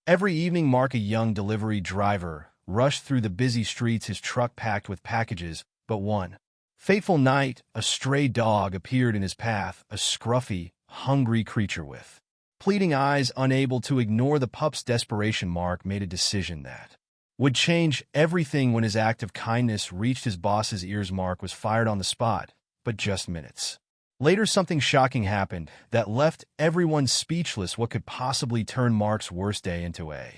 Every evening, Mark, a young delivery driver, rushed through the busy streets, his truck packed with packages, but one fateful night, a stray dog appeared in his path, a scruffy, hungry creature with pleading eyes. Unable to ignore the pup's desperation, Mark made a decision that would change everything. When his act of kindness reached his boss's ears, Mark was fired on the spot, but just minutes later, something shocking happened that left everyone speechless. What could possibly turn Mark's worst day into a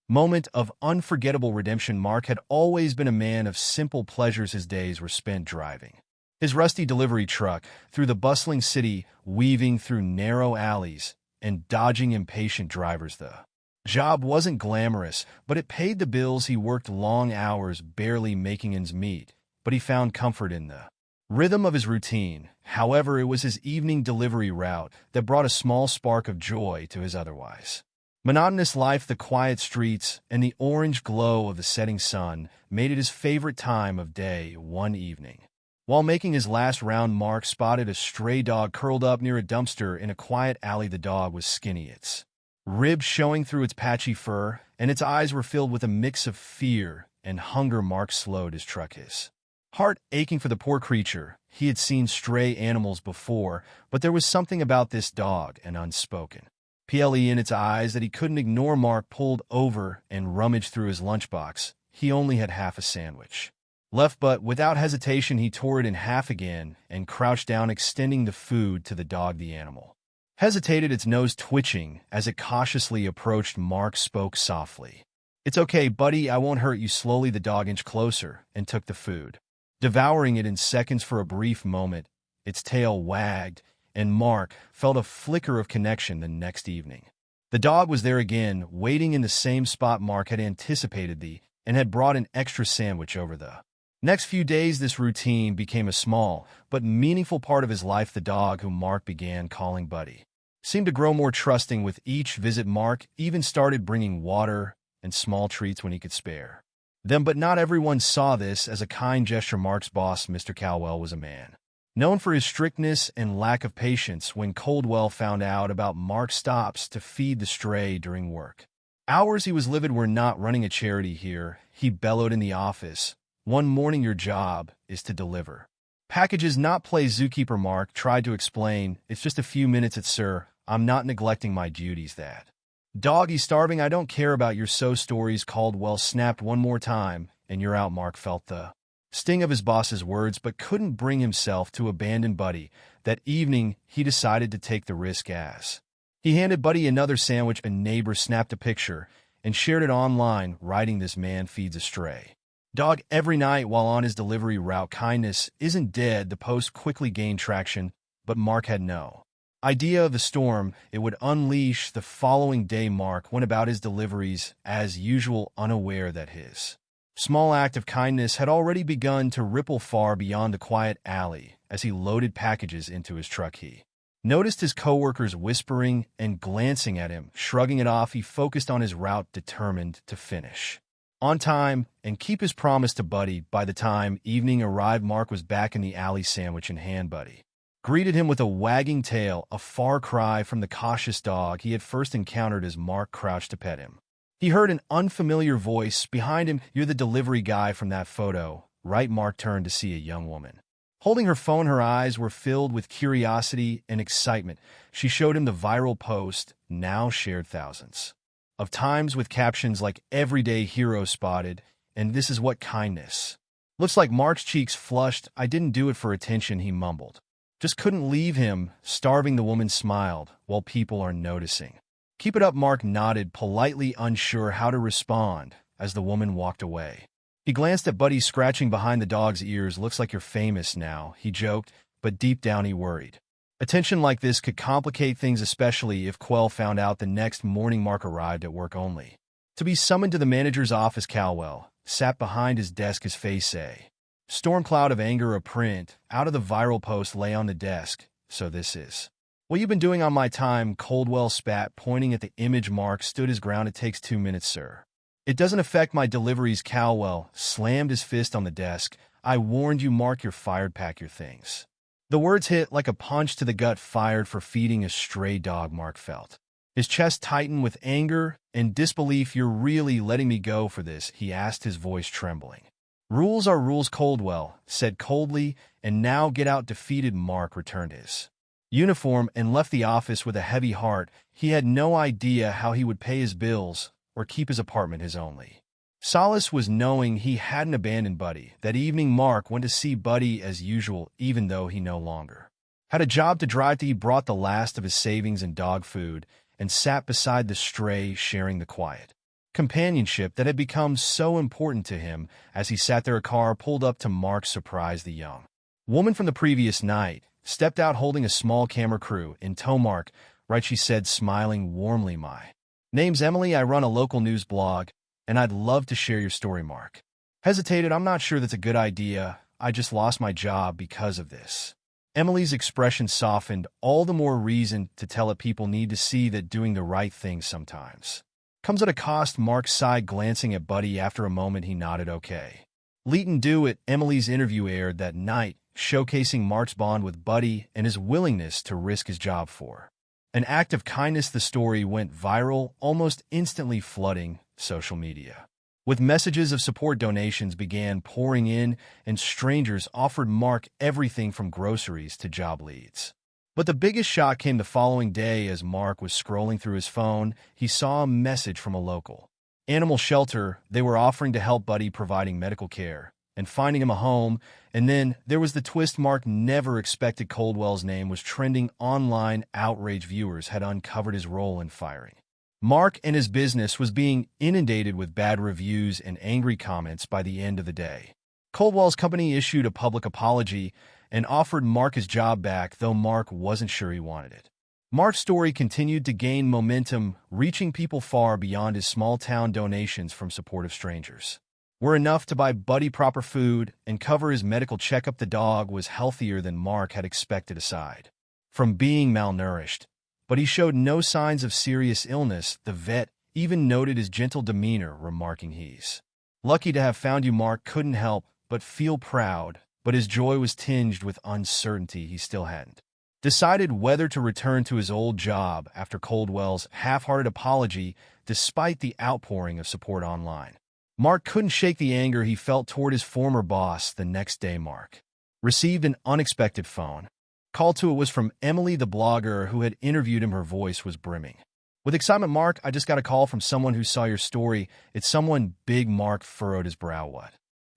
moment of unforgettable redemption? Mark had always been a man of simple pleasures. His days were spent driving his rusty delivery truck through the bustling city, weaving through narrow alleys and dodging impatient drivers. The job wasn't glamorous, but it paid the bills. He worked long hours, barely making ends meet, but he found comfort in the rhythm of his routine. However, it was his evening delivery route that brought a small spark of joy to his otherwise monotonous life. The quiet streets and the orange glow of the setting sun made it his favorite time of day. One evening, while making his last round, Mark spotted a stray dog curled up near a dumpster in a quiet alley. The dog was skinny, its ribs showing through its patchy fur, and its eyes were filled with a mix of fear and hunger. Mark slowed his truck, his heart aching for the poor creature. He had seen stray animals before, but there was something about this dog, an unspoken ple in its eyes, that he couldn't ignore. Mark pulled over and rummaged through his lunchbox. He only had half a sandwich left, but without hesitation he tore it in half again and crouched down, extending the food to the dog. The animal hesitated, its nose twitching as it cautiously approached. Mark spoke softly. "It's okay, buddy, I won't hurt you." Slowly the dog inched closer and took the food, devouring it in seconds. For a brief moment, its tail wagged, and Mark felt a flicker of connection. The next evening, the dog was there again, waiting in the same spot. Mark had anticipated and had brought an extra sandwich over. The next few days, this routine became a small but meaningful part of his life. The dog, whom Mark began calling Buddy, seemed to grow more trusting with each visit. Mark even started bringing water and small treats when he could spare them, but not everyone saw this as a kind gesture. Mark's boss, Mr. Caldwell, was a man known for his strictness and lack of patience. When Caldwell found out about Mark's stops to feed the stray during work hours, he was livid. "We're not running a charity here," he bellowed in the office one morning. "Your job is to deliver packages, not play zookeeper." Mark tried to explain. "It's just a few minutes, sir. I'm not neglecting my duties. That doggy's starving. I don't care about your stories." Caldwell snapped. "One more time, and you're out." Mark felt the sting of his boss's words, but couldn't bring himself to abandon Buddy. That evening, he decided to take the risk as he handed Buddy another sandwich. A neighbor snapped a picture and shared it online, writing, "This man feeds a stray dog every night while on his delivery route. Kindness isn't dead." The post quickly gained traction, but Mark had no idea of the storm it would unleash. The following day, Mark went about his deliveries as usual, unaware that his small act of kindness had already begun to ripple far beyond the quiet alley. As he loaded packages into his truck, he noticed his coworkers whispering and glancing at him. Shrugging it off, he focused on his route, determined to finish on time and keep his promise to Buddy. By the time evening arrived, Mark was back in the alley, sandwich in hand. Buddy greeted him with a wagging tail, a far cry from the cautious dog he had first encountered. As Mark crouched to pet him, he heard an unfamiliar voice behind him. "You're the delivery guy from that photo, right?" Mark turned to see a young woman holding her phone. Her eyes were filled with curiosity and excitement. She showed him the viral post, now shared thousands of times, with captions like "Everyday hero spotted," and "This is what kindness looks like." Mark's cheeks flushed. "I didn't do it for attention," he mumbled. "Just couldn't leave him starving." The woman smiled. "Well, people are noticing." "Keep it up." Mark nodded, politely unsure how to respond as the woman walked away. He glanced at Buddy scratching behind the dog's ears. "Looks like you're famous now," he joked, but deep down he worried. Attention like this could complicate things, especially if Quell found out. The next morning, Mark arrived at work only to be summoned to the manager's office. Caldwell sat behind his desk, his face a storm cloud of anger. A print out of the viral post lay on the desk. "So this is what you've been doing on my time?" Caldwell spat, pointing at the image. Mark stood his ground. "It takes 2 minutes, sir. It doesn't affect my deliveries." Caldwell slammed his fist on the desk. "I warned you, Mark. You're fired. Pack your things." The words hit like a punch to the gut. Fired for feeding a stray dog, Mark felt His chest tightened with anger and disbelief. "You're really letting me go for this?" he asked, his voice trembling. "Rules are rules," Coldwell said coldly, "and now get out." Defeated, Mark returned his uniform and left the office with a heavy heart. He had no idea how he would pay his bills or keep his apartment his only solace was knowing he hadn't abandoned Buddy. That evening, Mark went to see Buddy as usual, even though he no longer had a job to drive to. He brought the last of his savings and dog food and sat beside the stray, sharing the quiet companionship that had become so important to him. As he sat there, a car pulled up to Mark's surprise. The young woman from the previous night stepped out holding a small camera crew in tow. "Mark, right?" she said, smiling warmly. "My name's Emily. I run a local news blog, and I'd love to share your story." Mark hesitated. "I'm not sure that's a good idea. I just lost my job because of this." Emily's expression softened. "All the more reason to tell it. People need to see that doing the right thing sometimes comes at a cost." Mark sighed, glancing at Buddy. After a moment, he nodded. "Okay. Leighton do it." Emily's interview aired that night, showcasing Mark's bond with Buddy and his willingness to risk his job for an act of kindness. The story went viral, almost instantly flooding social media with messages of support. Donations began pouring in, and strangers offered Mark everything from groceries to job leads. But the biggest shock came the following day. As Mark was scrolling through his phone, he saw a message from a local animal shelter. They were offering to help Buddy, providing medical care and finding him a home. And then there was the twist Mark never expected. Coldwell's name was trending online. Outraged viewers had uncovered his role in firing Mark, and his business was being inundated with bad reviews and angry comments. By the end of the day, Coldwell's company issued a public apology and offered Mark his job back, though Mark wasn't sure he wanted it. Mark's story continued to gain momentum, reaching people far beyond his small town. Donations from supportive strangers were enough to buy Buddy proper food and cover his medical checkup. The dog was healthier than Mark had expected, aside from being malnourished, but he showed no signs of serious illness. The vet even noted his gentle demeanor, remarking, "He's lucky to have found you." Mark couldn't help but feel proud, but his joy was tinged with uncertainty. He still hadn't decided whether to return to his old job after Coldwell's half-hearted apology. Despite the outpouring of support online, Mark couldn't shake the anger he felt toward his former boss. The next day, Mark received an unexpected phone call. It was from Emily, the blogger who had interviewed him. Her voice was brimming with excitement. "Mark, I just got a call from someone who saw your story." "It's someone big?" Mark furrowed his brow. "What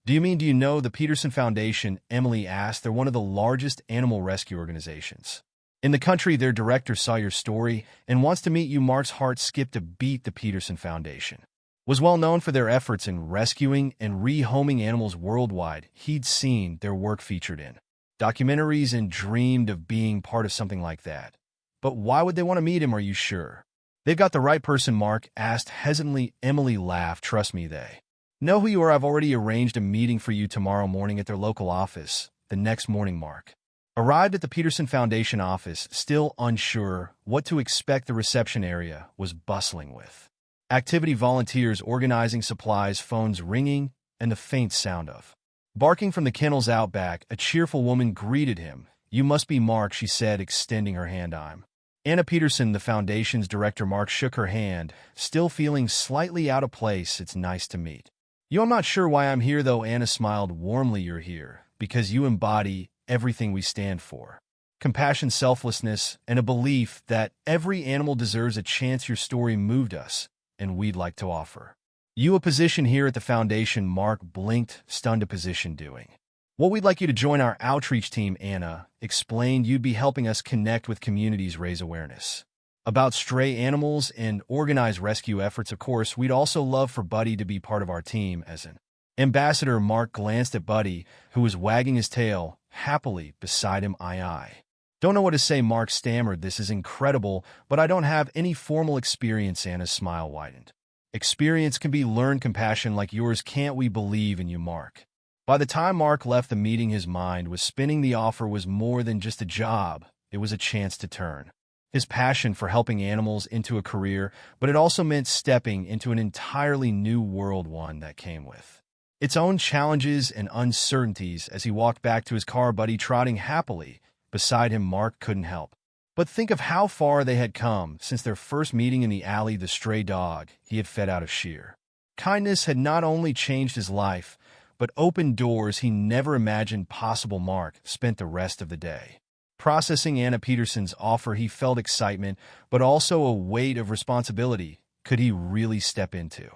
do you mean? Do you know the Peterson Foundation?" Emily asked. "They're one of the largest animal rescue organizations in the country. Their director saw your story and wants to meet you." Mark's heart skipped a beat. The Peterson Foundation was well known for their efforts in rescuing and rehoming animals worldwide. He'd seen their work featured in documentaries and dreamed of being part of something like that. "But why would they want to meet him? Are you sure they've got the right person?" Mark asked hesitantly. Emily laughed. "Trust me, they know who you are. I've already arranged a meeting for you tomorrow morning at their local office." The next morning, Mark arrived at the Peterson Foundation office, still unsure what to expect. The reception area was bustling with activity, volunteers organizing supplies, phones ringing, and the faint sound of barking from the kennels out back. A cheerful woman greeted him. "You must be Mark," she said, extending her hand. "I'm Anna Peterson, the Foundation's director." Mark shook her hand, still feeling slightly out of place. "It's nice to meet you. I'm not sure why I'm here, though." Anna smiled warmly. "You're here because you embody everything we stand for: compassion, selflessness, and a belief that every animal deserves a chance. Your story moved us, and we'd like to offer you a position here at the Foundation." Mark blinked, stunned. "A position doing well, we'd like you to join our outreach team." Anna explained. "You'd be helping us connect with communities, raise awareness about stray animals, and organize rescue efforts. Of course, we'd also love for Buddy to be part of our team as an ambassador." Mark glanced at Buddy, who was wagging his tail happily beside him. I don't know what to say," Mark stammered. "This is incredible, but I don't have any formal experience." Anna's smile widened. "Experience can be learned. Compassion like yours can't. We believe in you, Mark." By the time Mark left the meeting, his mind was spinning. The offer was more than just a job. It was a chance to turn his passion for helping animals into a career, but it also meant stepping into an entirely new world, one that came with its own challenges and uncertainties. As he walked back to his car, Buddy trotting happily beside him, Mark couldn't help But think of how far they had come since their first meeting in the alley. The stray dog he had fed out of sheer kindness had not only changed his life, but opened doors he never imagined possible. Mark spent the rest of the day processing Anna Peterson's offer. He felt excitement, but also a weight of responsibility. Could he really step into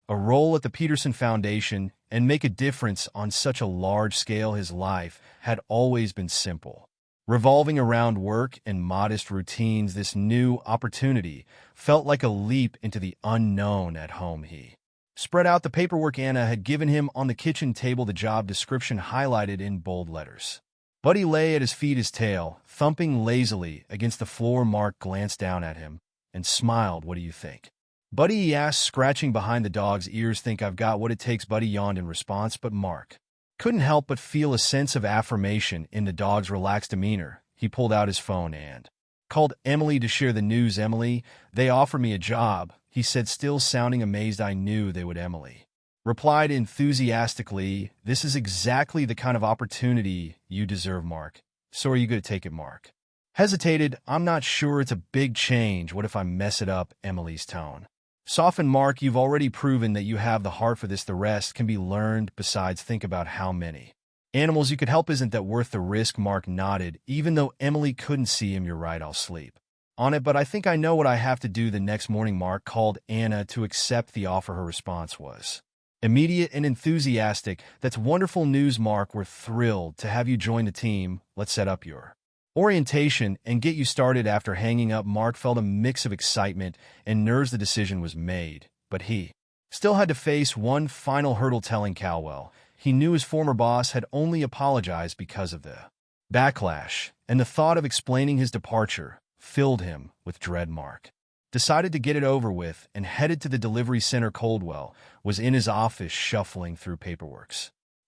a role at the Peterson Foundation and make a difference on such a large scale? His life had always been simple, revolving around work and modest routines. This new opportunity felt like a leap into the unknown. At home, he spread out the paperwork Anna had given him on the kitchen table, the job description highlighted in bold letters. Buddy lay at his feet, his tail thumping lazily against the floor. Mark glanced down at him and smiled. "What do you think, Buddy?" he asked, scratching behind the dog's ears. "Think I've got what it takes." Buddy yawned in response, but Mark couldn't help but feel a sense of affirmation in the dog's relaxed demeanor. He pulled out his phone and called Emily to share the news. "Emily, they offered me a job," he said, still sounding amazed. "I knew they would," Emily replied enthusiastically. "This is exactly the kind of opportunity you deserve, Mark. So are you going to take it?" Mark hesitated. "I'm not sure. It's a big change. What if I mess it up?" Emily's tone softened. "Mark, you've already proven that you have the heart for this. The rest can be learned. Besides, think about how many animals you could help. Isn't that worth the risk?" Mark nodded, even though Emily couldn't see him. "You're right. I'll sleep on it, but I think I know what I have to do." The next morning, Mark called Anna to accept the offer. Her response was immediate and enthusiastic. "That's wonderful news, Mark. We're thrilled to have you join the team. Let's set up your orientation and get you started." After hanging up, Mark felt a mix of excitement and nerves. The decision was made, but he still had to face one final hurdle: telling Caldwell he knew his former boss had only apologized because of the backlash, and the thought of explaining his departure filled him with dread. Mark decided to get it over with and headed to the delivery center. Caldwell was in his office shuffling through paperwork.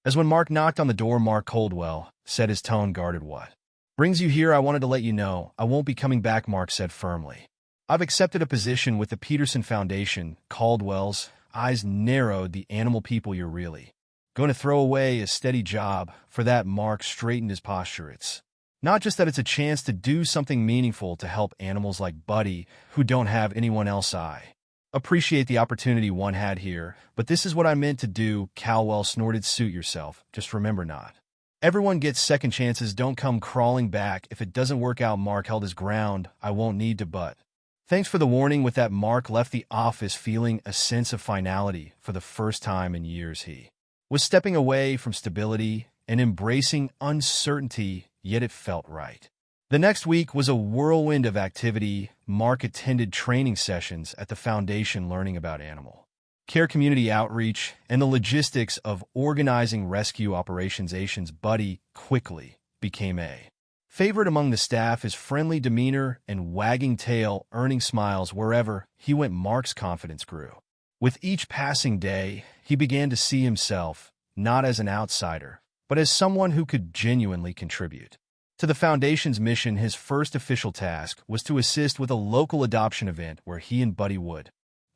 As when Mark knocked on the door, Mark Caldwell said, his tone guarded. "What brings you here?" "I wanted to let you know I won't be coming back," Mark said firmly. "I've accepted a position with the Peterson Foundation." Caldwell's eyes narrowed. "The animal people you're really going to throw away a steady job for that?" Mark straightened his posture. "It's not just that, it's a chance to do something meaningful to help animals like Buddy who don't have anyone else. I appreciate the opportunity one had here, but this is what I meant to do." Caldwell snorted. "Suit yourself. Just remember, not everyone gets second chances. Don't come crawling back if it doesn't work out." Mark held his ground. "I won't need to, but thanks for the warning." With that, Mark left the office feeling a sense of finality. For the first time in years, he was stepping away from stability and embracing uncertainty, yet it felt right. The next week was a whirlwind of activity. Mark attended training sessions at the foundation, learning about animal care, community outreach, and the logistics of organizing rescue operations. Buddy quickly became a favorite among the staff, his friendly demeanor and wagging tail earning smiles wherever he went. Mark's confidence grew. With each passing day, he began to see himself not as an outsider, but as someone who could genuinely contribute to the Foundation's mission. His first official task was to assist with a local adoption event where he and Buddy would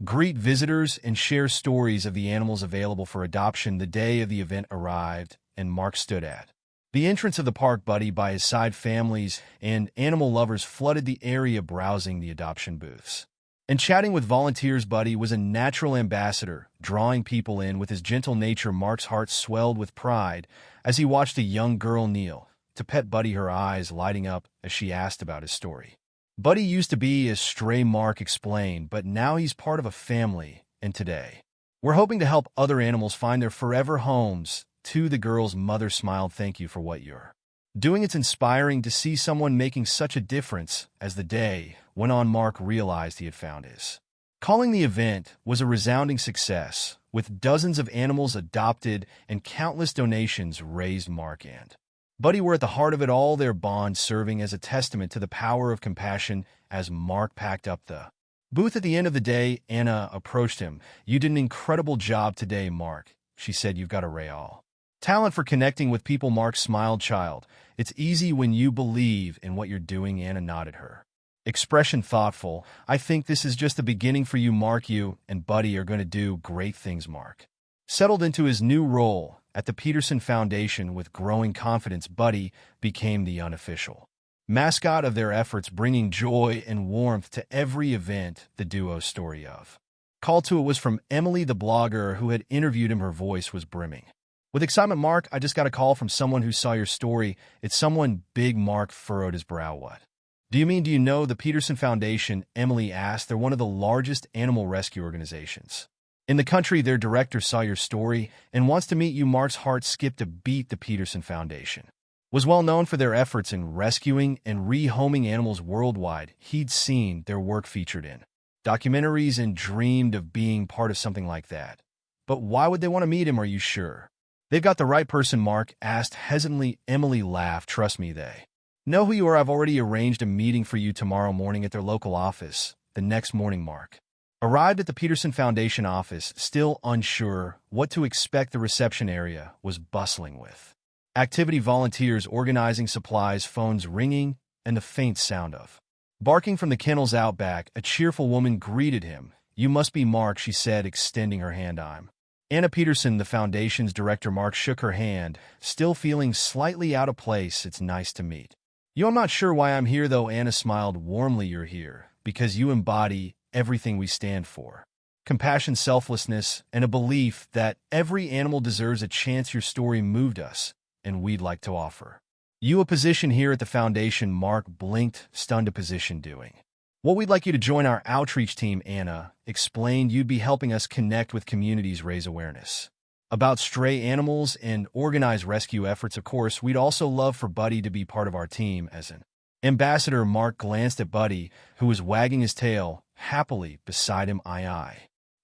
greet visitors and share stories of the animals available for adoption. The day of the event arrived, and Mark stood at the entrance of the park. Buddy by his side, families and animal lovers flooded the area, browsing the adoption booths and chatting with volunteers. Buddy was a natural ambassador, drawing people in with his gentle nature. Mark's heart swelled with pride as he watched a young girl kneel to pet Buddy, her eyes lighting up as she asked about his story. "Buddy used to be a stray," Mark explained, "but now he's part of a family, and today we're hoping to help other animals find their forever homes too." The girl's mother smiled. "Thank you for what you're doing. It's inspiring to see someone making such a difference." As the day went on, Mark realized he had found his calling. The event was a resounding success, with dozens of animals adopted and countless donations raised. Mark and Buddy were at the heart of it all, their bond serving as a testament to the power of compassion. As Mark packed up the booth at the end of the day, Anna approached him. "You did an incredible job today, Mark," she said. "You've got a real talent for connecting with people." Mark smiled. "Child, it's easy when you believe in what you're doing." Anna nodded, her expression thoughtful. "I think this is just the beginning for you, Mark. You and Buddy are going to do great things." Mark settled into his new role at the Peterson Foundation with growing confidence. Buddy became the unofficial mascot of their efforts bringing joy and warmth to every event the duo's story of. Call to it was from Emily the blogger who had interviewed him. Her voice was brimming with excitement. Mark, I just got a call from someone who saw your story. It's someone big. Mark furrowed his brow. What? Do you know the Peterson Foundation? Emily asked. They're one of the largest animal rescue organizations in the country. Their director saw your story and wants to meet you. Mark's heart skipped a beat. The Peterson Foundation was well known for their efforts in rescuing and rehoming animals worldwide. He'd seen their work featured in documentaries and dreamed of being part of something like that. But why would they want to meet him? Are you sure they've got the right person? Mark asked hesitantly. Emily laughed. Trust me, they know who you are. I've already arranged a meeting for you tomorrow morning at their local office. The next morning, Mark arrived at the Peterson Foundation office, still unsure what to expect. The reception area was bustling with activity, volunteers organizing supplies, phones ringing, and the faint sound of barking from the kennels out back. A cheerful woman greeted him. You must be Mark, she said, extending her hand. I'm Anna Peterson, the Foundation's director. Mark shook her hand, still feeling slightly out of place. It's nice to meet you. I'm not sure why I'm here, though. Anna smiled warmly. You're here because you embody everything we stand for: compassion, selflessness, and a belief that every animal deserves a chance. Your story moved us, and we'd like to offer you a position here at the Foundation. Mark blinked, stunned. A position doing well, we'd like you to join our outreach team. Anna explained. You'd be helping us connect with communities, raise awareness about stray animals, and organize rescue efforts. Of course, we'd also love for Buddy to be part of our team as an ambassador. Mark glanced at Buddy, who was wagging his tail happily beside him. I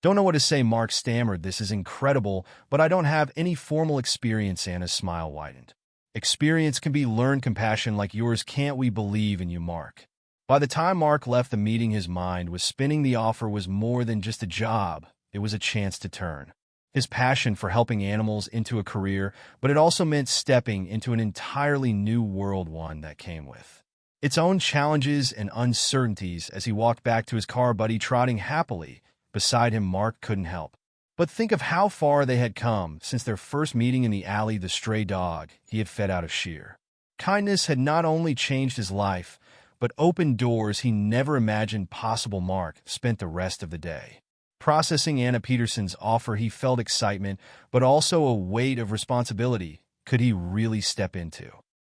don't know what to say, Mark stammered. This is incredible, but I don't have any formal experience. Anna's smile widened. Experience can be learned. Compassion like yours can't. We believe in you, Mark. By the time Mark left the meeting, his mind was spinning. The offer was more than just a job. It was a chance to turn his passion for helping animals into a career, but it also meant stepping into an entirely new world, one that came with its own challenges and uncertainties. As he walked back to his car, Buddy trotting happily beside him, Mark couldn't help but think of how far they had come since their first meeting in the alley. The stray dog he had fed out of sheer kindness had not only changed his life, but opened doors he never imagined possible. Mark spent the rest of the day processing Anna Peterson's offer. He felt excitement, but also a weight of responsibility. Could he really step into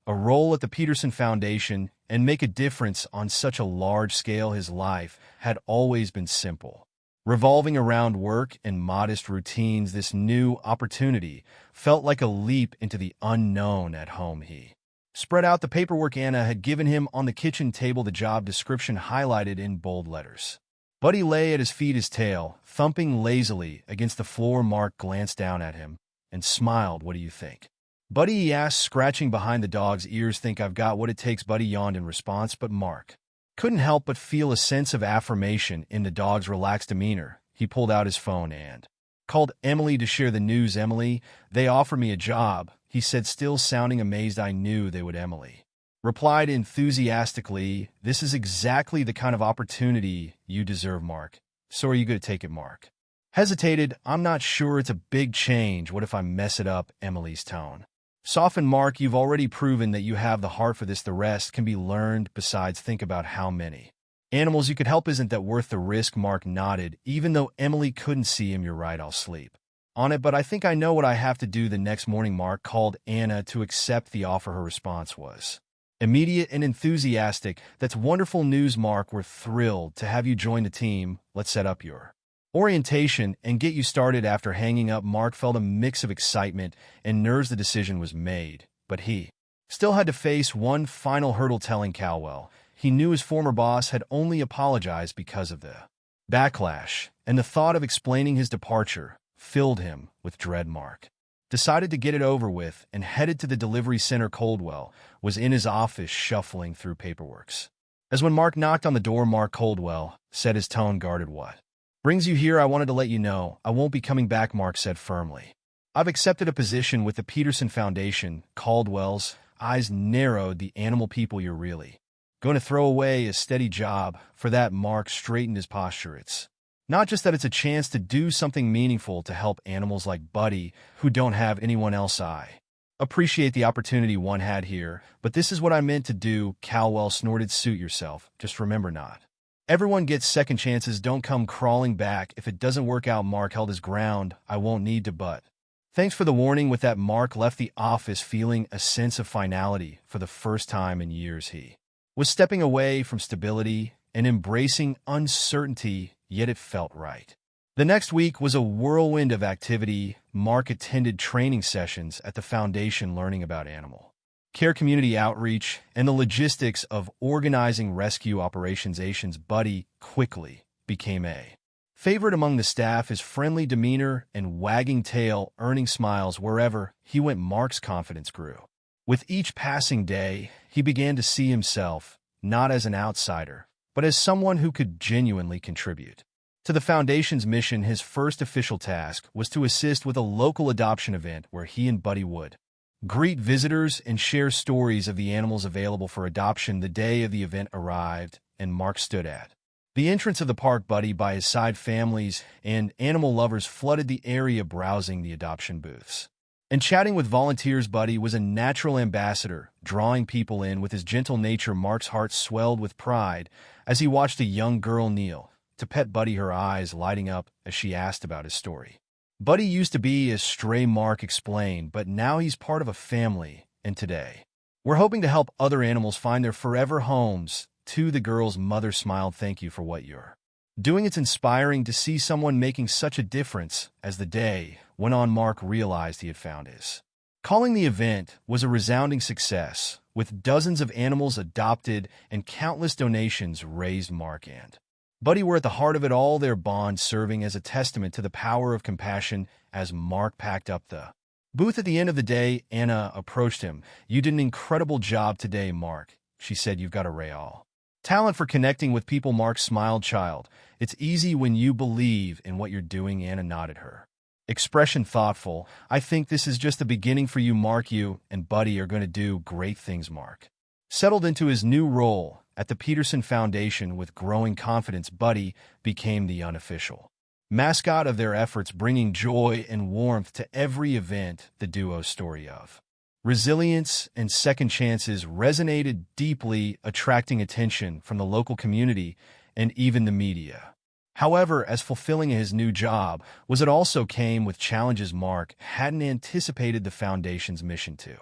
a role at the Peterson Foundation and make a difference on such a large scale? His life had always been simple, revolving around work and modest routines. This new opportunity felt like a leap into the unknown. At home, he spread out the paperwork Anna had given him on the kitchen table, the job description highlighted in bold letters. Buddy lay at his feet, his tail thumping lazily against the floor. Mark glanced down at him and smiled. What do you think, Buddy? He asked, scratching behind the dog's ears. Think I've got what it takes. Buddy yawned in response, but Mark couldn't help but feel a sense of affirmation in the dog's relaxed demeanor. He pulled out his phone and called Emily to share the news. Emily, they offered me a job, he said, still sounding amazed. I knew they would. Emily replied enthusiastically. This is exactly the kind of opportunity you deserve, Mark. So are you going to take it? Mark hesitated. I'm not sure. It's a big change. What if I mess it up? Emily's tone softened. Mark, you've already proven that you have the heart for this. The rest can be learned. Besides, think about how many animals you could help. Isn't that worth the risk? Mark nodded, even though Emily couldn't see him. You're right. I'll sleep on it, but I think I know what I have to do. The next morning, Mark called Anna to accept the offer. Her response was immediate and enthusiastic. That's wonderful news, Mark. We're thrilled to have you join the team. Let's set up your orientation and get you started. After hanging up, Mark felt a mix of excitement and nerves. The decision was made, but he still had to face one final hurdle: telling Caldwell he knew his former boss had only apologized because of the backlash, and the thought of explaining his departure filled him with dread. Mark decided to get it over with and headed to the delivery center. Caldwell was in his office shuffling through paperwork. As when Mark knocked on the door, Mark Caldwell said, his tone guarded. What brings you here? I wanted to let you know I won't be coming back, Mark said firmly. I've accepted a position with the Peterson Foundation. Caldwell's eyes narrowed. The animal people you're really going to throw away a steady job for that? Mark straightened his posture. It's not just that, it's a chance to do something meaningful to help animals like Buddy who don't have anyone else. I Appreciate the opportunity one had here, but this is what I meant to do, Calwell snorted. Suit yourself. Just remember not. Everyone gets second chances, don't come crawling back. If it doesn't work out, Mark held his ground. I won't need to, but... Thanks for the warning. With that, Mark left the office feeling a sense of finality for the first time in years. He was stepping away from stability and embracing uncertainty, yet it felt right. The next week was a whirlwind of activity. Mark attended training sessions at the Foundation learning about animal care, community outreach, and the logistics of organizing rescue operations. Buddy quickly became a favorite among the staff, his friendly demeanor and wagging tail earning smiles wherever he went. Mark's confidence grew. With each passing day, he began to see himself not as an outsider, but as someone who could genuinely contribute to the Foundation's mission. His first official task was to assist with a local adoption event where he and Buddy would greet visitors and share stories of the animals available for adoption. The day of the event arrived, and Mark stood at the entrance of the park. Buddy by his side, families and animal lovers flooded the area, browsing the adoption booths and chatting with volunteers. Buddy was a natural ambassador, drawing people in with his gentle nature. Mark's heart swelled with pride as he watched a young girl kneel to pet Buddy, her eyes lighting up as she asked about his story. Buddy used to be a stray, Mark explained, but now he's part of a family, and today we're hoping to help other animals find their forever homes. To the girl's mother smiled. Thank you for what you're doing. It's inspiring to see someone making such a difference. As the day went on, Mark realized he had found his calling. The event was a resounding success, with dozens of animals adopted and countless donations raised. Mark and Buddy were at the heart of it all, their bond serving as a testament to the power of compassion. As Mark packed up the booth at the end of the day, Anna approached him. You did an incredible job today, Mark, she said. You've got a real talent for connecting with people. Mark smiled. Child, it's easy when you believe in what you're doing. Anna nodded, her expression thoughtful. I think this is just the beginning for you, Mark. You and Buddy are going to do great things. Mark settled into his new role at the Peterson Foundation with growing confidence. Buddy became the unofficial mascot of their efforts, bringing joy and warmth to every event. The duo's story of resilience and second chances resonated deeply, attracting attention from the local community and even the media. However, as fulfilling his new job was, it also came with challenges. Mark hadn't anticipated the Foundation's mission to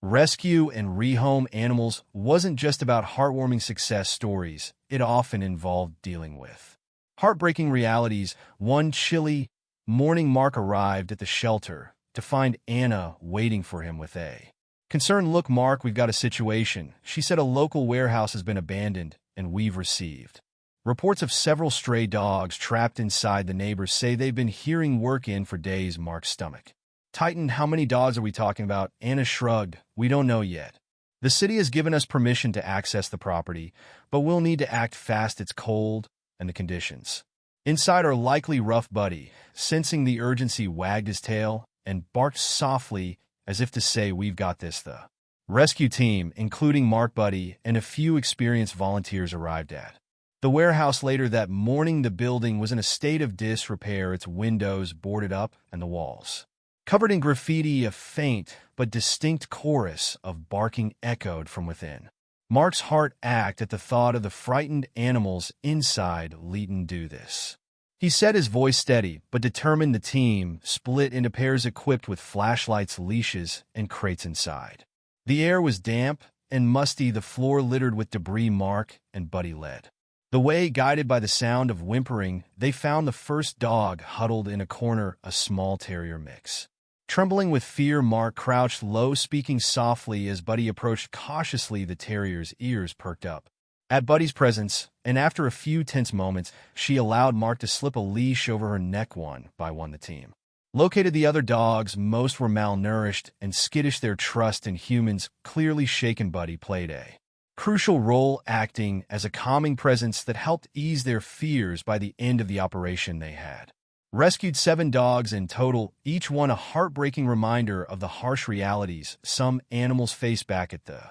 rescue and rehome animals wasn't just about heartwarming success stories. It often involved dealing with heartbreaking realities. One chilly morning, Mark arrived at the shelter to find Anna waiting for him with a concerned look. Mark, we've got a situation, she said. A local warehouse has been abandoned, and we've received reports of several stray dogs trapped inside. The neighbors say they've been hearing work in for days. Mark's stomach tightened. How many dogs are we talking about? Anna shrugged. We don't know yet. The city has given us permission to access the property, but we'll need to act fast. It's cold, and the conditions inside are likely rough. Buddy, sensing the urgency, wagged his tail and barked softly as if to say, we've got this. The rescue team, including Mark, Buddy, and a few experienced volunteers, arrived at the warehouse later that morning. The building was in a state of disrepair, its windows boarded up and the walls covered in graffiti. A faint but distinct chorus of barking echoed from within. Mark's heart ached at the thought of the frightened animals inside. Leighton, do this, he said, his voice steady but determined. The team split into pairs equipped with flashlights, leashes, and crates inside. The air was damp and musty, the floor littered with debris. Mark and Buddy led the way, guided by the sound of whimpering. They found the first dog huddled in a corner, a small terrier mix. Trembling with fear, Mark crouched low, speaking softly as Buddy approached cautiously. The terrier's ears perked up at Buddy's presence, and after a few tense moments, she allowed Mark to slip a leash over her neck. One by one, the team located the other dogs. Most were malnourished and skittish, their trust in humans clearly shaken. Buddy played a crucial role, acting as a calming presence that helped ease their fears. By the end of the operation, they had rescued 7 dogs in total, each one a heartbreaking reminder of the harsh realities some animals face. Back at the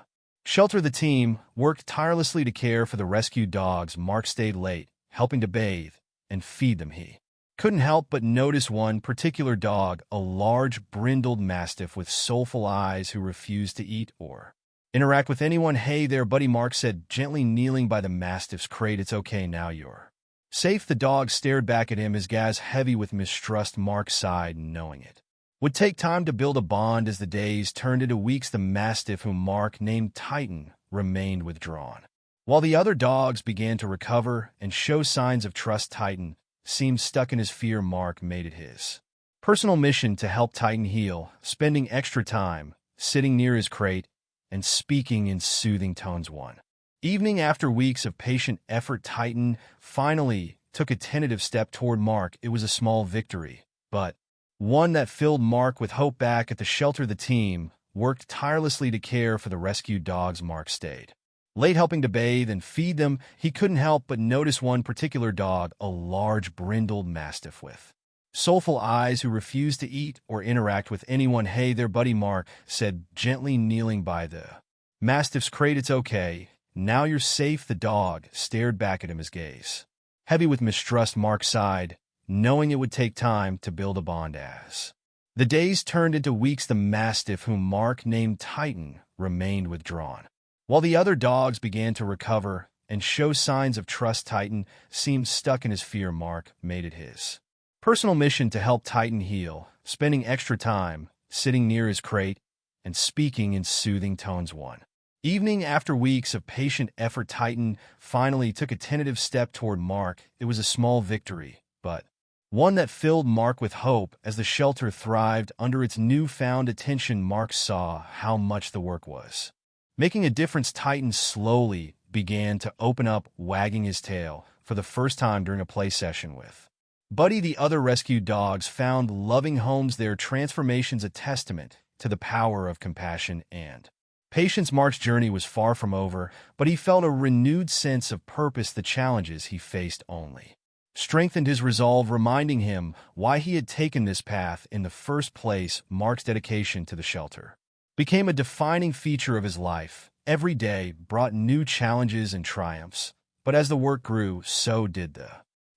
shelter, the team worked tirelessly to care for the rescued dogs. Mark stayed late, helping to bathe and feed them. He couldn't help but notice one particular dog, a large, brindled mastiff with soulful eyes who refused to eat or interact with anyone. "Hey there, buddy," Mark said, gently kneeling by the mastiff's crate. "It's okay now, you're safe." The dog stared back at him, his gaze heavy with mistrust. Mark sighed, knowing it would take time to build a bond. As the days turned into weeks, the mastiff, whom Mark named Titan, remained withdrawn. While the other dogs began to recover and show signs of trust, Titan seemed stuck in his fear. Mark made it his personal mission to help Titan heal, spending extra time sitting near his crate and speaking in soothing tones. One evening, after weeks of patient effort, Titan finally took a tentative step toward Mark. It was a small victory, but one that filled Mark with hope. Back at the shelter, the team worked tirelessly to care for the rescued dogs. Mark stayed late helping to bathe and feed them. He couldn't help but notice one particular dog, a large, brindled mastiff with soulful eyes who refused to eat or interact with anyone. "Hey there, buddy," Mark said, gently kneeling by the mastiff's crate. "It's okay now, you're safe." The dog stared back at him, his gaze heavy with mistrust. Mark sighed, knowing it would take time to build a bond. As the days turned into weeks, the mastiff, whom Mark named Titan, remained withdrawn. While the other dogs began to recover and show signs of trust, Titan seemed stuck in his fear. Mark made it his personal mission to help Titan heal, spending extra time sitting near his crate and speaking in soothing tones. One evening, after weeks of patient effort, Titan finally took a tentative step toward Mark. It was a small victory, but one that filled Mark with hope. As the shelter thrived under its newfound attention, Mark saw how much the work was making a difference. Titan slowly began to open up, wagging his tail for the first time during a play session with Buddy. The other rescued dogs found loving homes, their transformations a testament to the power of compassion and patience. Mark's journey was far from over, but he felt a renewed sense of purpose. The challenges he faced only strengthened his resolve, reminding him why he had taken this path in the first place. Mark's dedication to the shelter became a defining feature of his life. Every day brought new challenges and triumphs, but as the work grew, so did the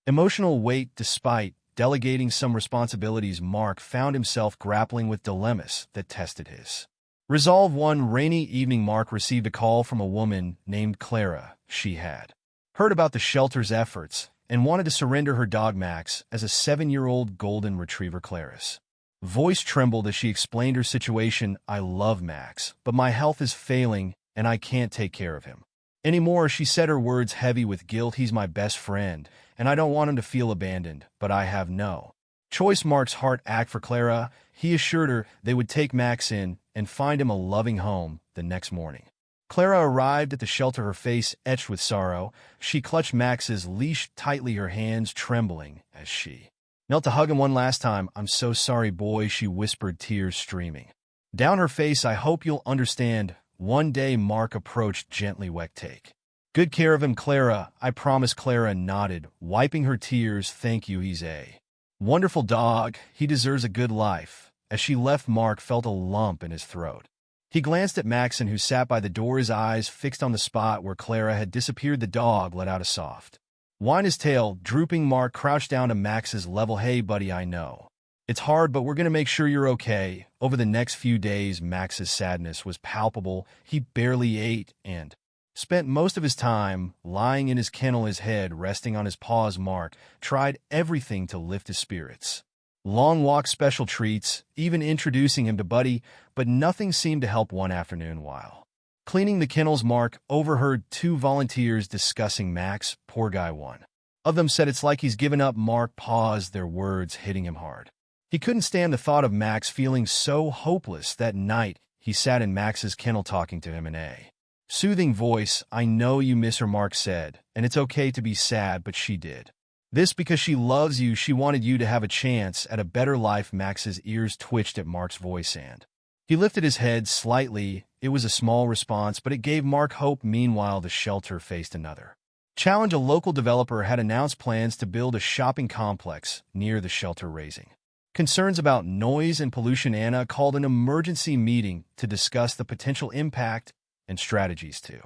emotional weight. Despite delegating some responsibilities, Mark found himself grappling with dilemmas that tested his resolve. One rainy evening, Mark received a call from a woman named Clara. She had heard about the shelter's efforts and wanted to surrender her dog Max as a 7-year-old golden retriever. Clara's voice trembled as she explained her situation. "I love Max, but my health is failing and I can't take care of him anymore," she said, her words heavy with guilt. "He's my best friend, and I don't want him to feel abandoned, but I have no choice." Mark's heart ached for Clara. He assured her they would take Max in and find him a loving home. The next morning, Clara arrived at the shelter, her face etched with sorrow. She clutched Max's leash tightly, her hands trembling as she knelt to hug him one last time. "I'm so sorry, boy," she whispered, tears streaming down her face. "I hope you'll understand one day." Mark approached gently. "Take good care of him, Clara. I promise." Clara nodded, wiping her tears. "Thank you. He's a wonderful dog. He deserves a good life." As she left, Mark felt a lump in his throat. He glanced at Maxon, who sat by the door, his eyes fixed on the spot where Clara had disappeared. The dog let out a soft whine, his tail drooping. Mark crouched down to Max's level. "Hey, buddy, I know it's hard, but we're going to make sure you're okay." Over the next few days, Max's sadness was palpable. He barely ate and spent most of his time lying in his kennel, his head resting on his paws. Mark tried everything to lift his spirits. Long walks, special treats, even introducing him to Buddy, but nothing seemed to help. One afternoon, while cleaning the kennels, Mark overheard 2 volunteers discussing Max. "Poor guy," one of them said. "It's like he's given up." Mark paused, their words hitting him hard. He couldn't stand the thought of Max feeling so hopeless. That night, he sat in Max's kennel talking to him in a soothing voice. "I know you miss her," Mark said, "and it's okay to be sad, but she did this because she loves you. She wanted you to have a chance at a better life." Max's ears twitched at Mark's voice, and he lifted his head slightly. It was a small response, but it gave Mark hope. Meanwhile, the shelter faced another challenge. A local developer had announced plans to build a shopping complex near the shelter, raising concerns about noise and pollution. Anna called an emergency meeting to discuss the potential impact and strategies to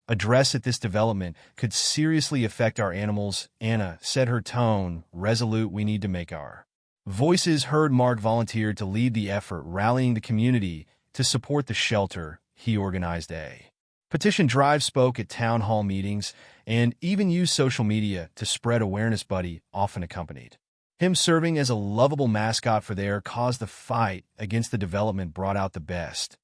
address at this development could seriously affect our animals, Anna said, her tone resolute. We need to make our voices heard. Mark volunteered to lead the effort, rallying the community to support the shelter. He organized a petition drive, spoke at town hall meetings, and even used social media to spread awareness. Buddy often accompanied him, serving as a lovable mascot for their cause. The fight against the development brought out the best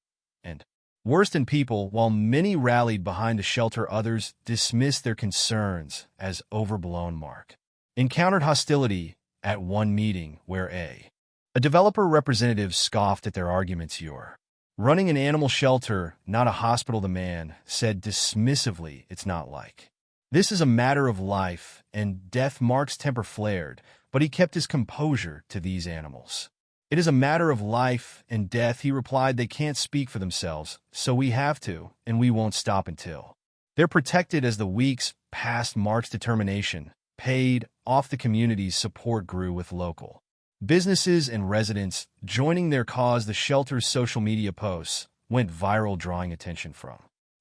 and worst in people. While many rallied behind the shelter, others dismissed their concerns as overblown. Mark encountered hostility at one meeting where a developer representative scoffed at their arguments. "You're running an animal shelter, not a hospital," the man said dismissively. "It's not like this is a matter of life and death." Mark's temper flared, but he kept his composure. "To these animals, it is a matter of life and death," he replied. "They can't speak for themselves, so we have to, and we won't stop until they're protected." As the weeks passed, Mark's determination paid off. The community's support grew, with local businesses and residents joining their cause. The shelter's social media posts went viral, drawing attention from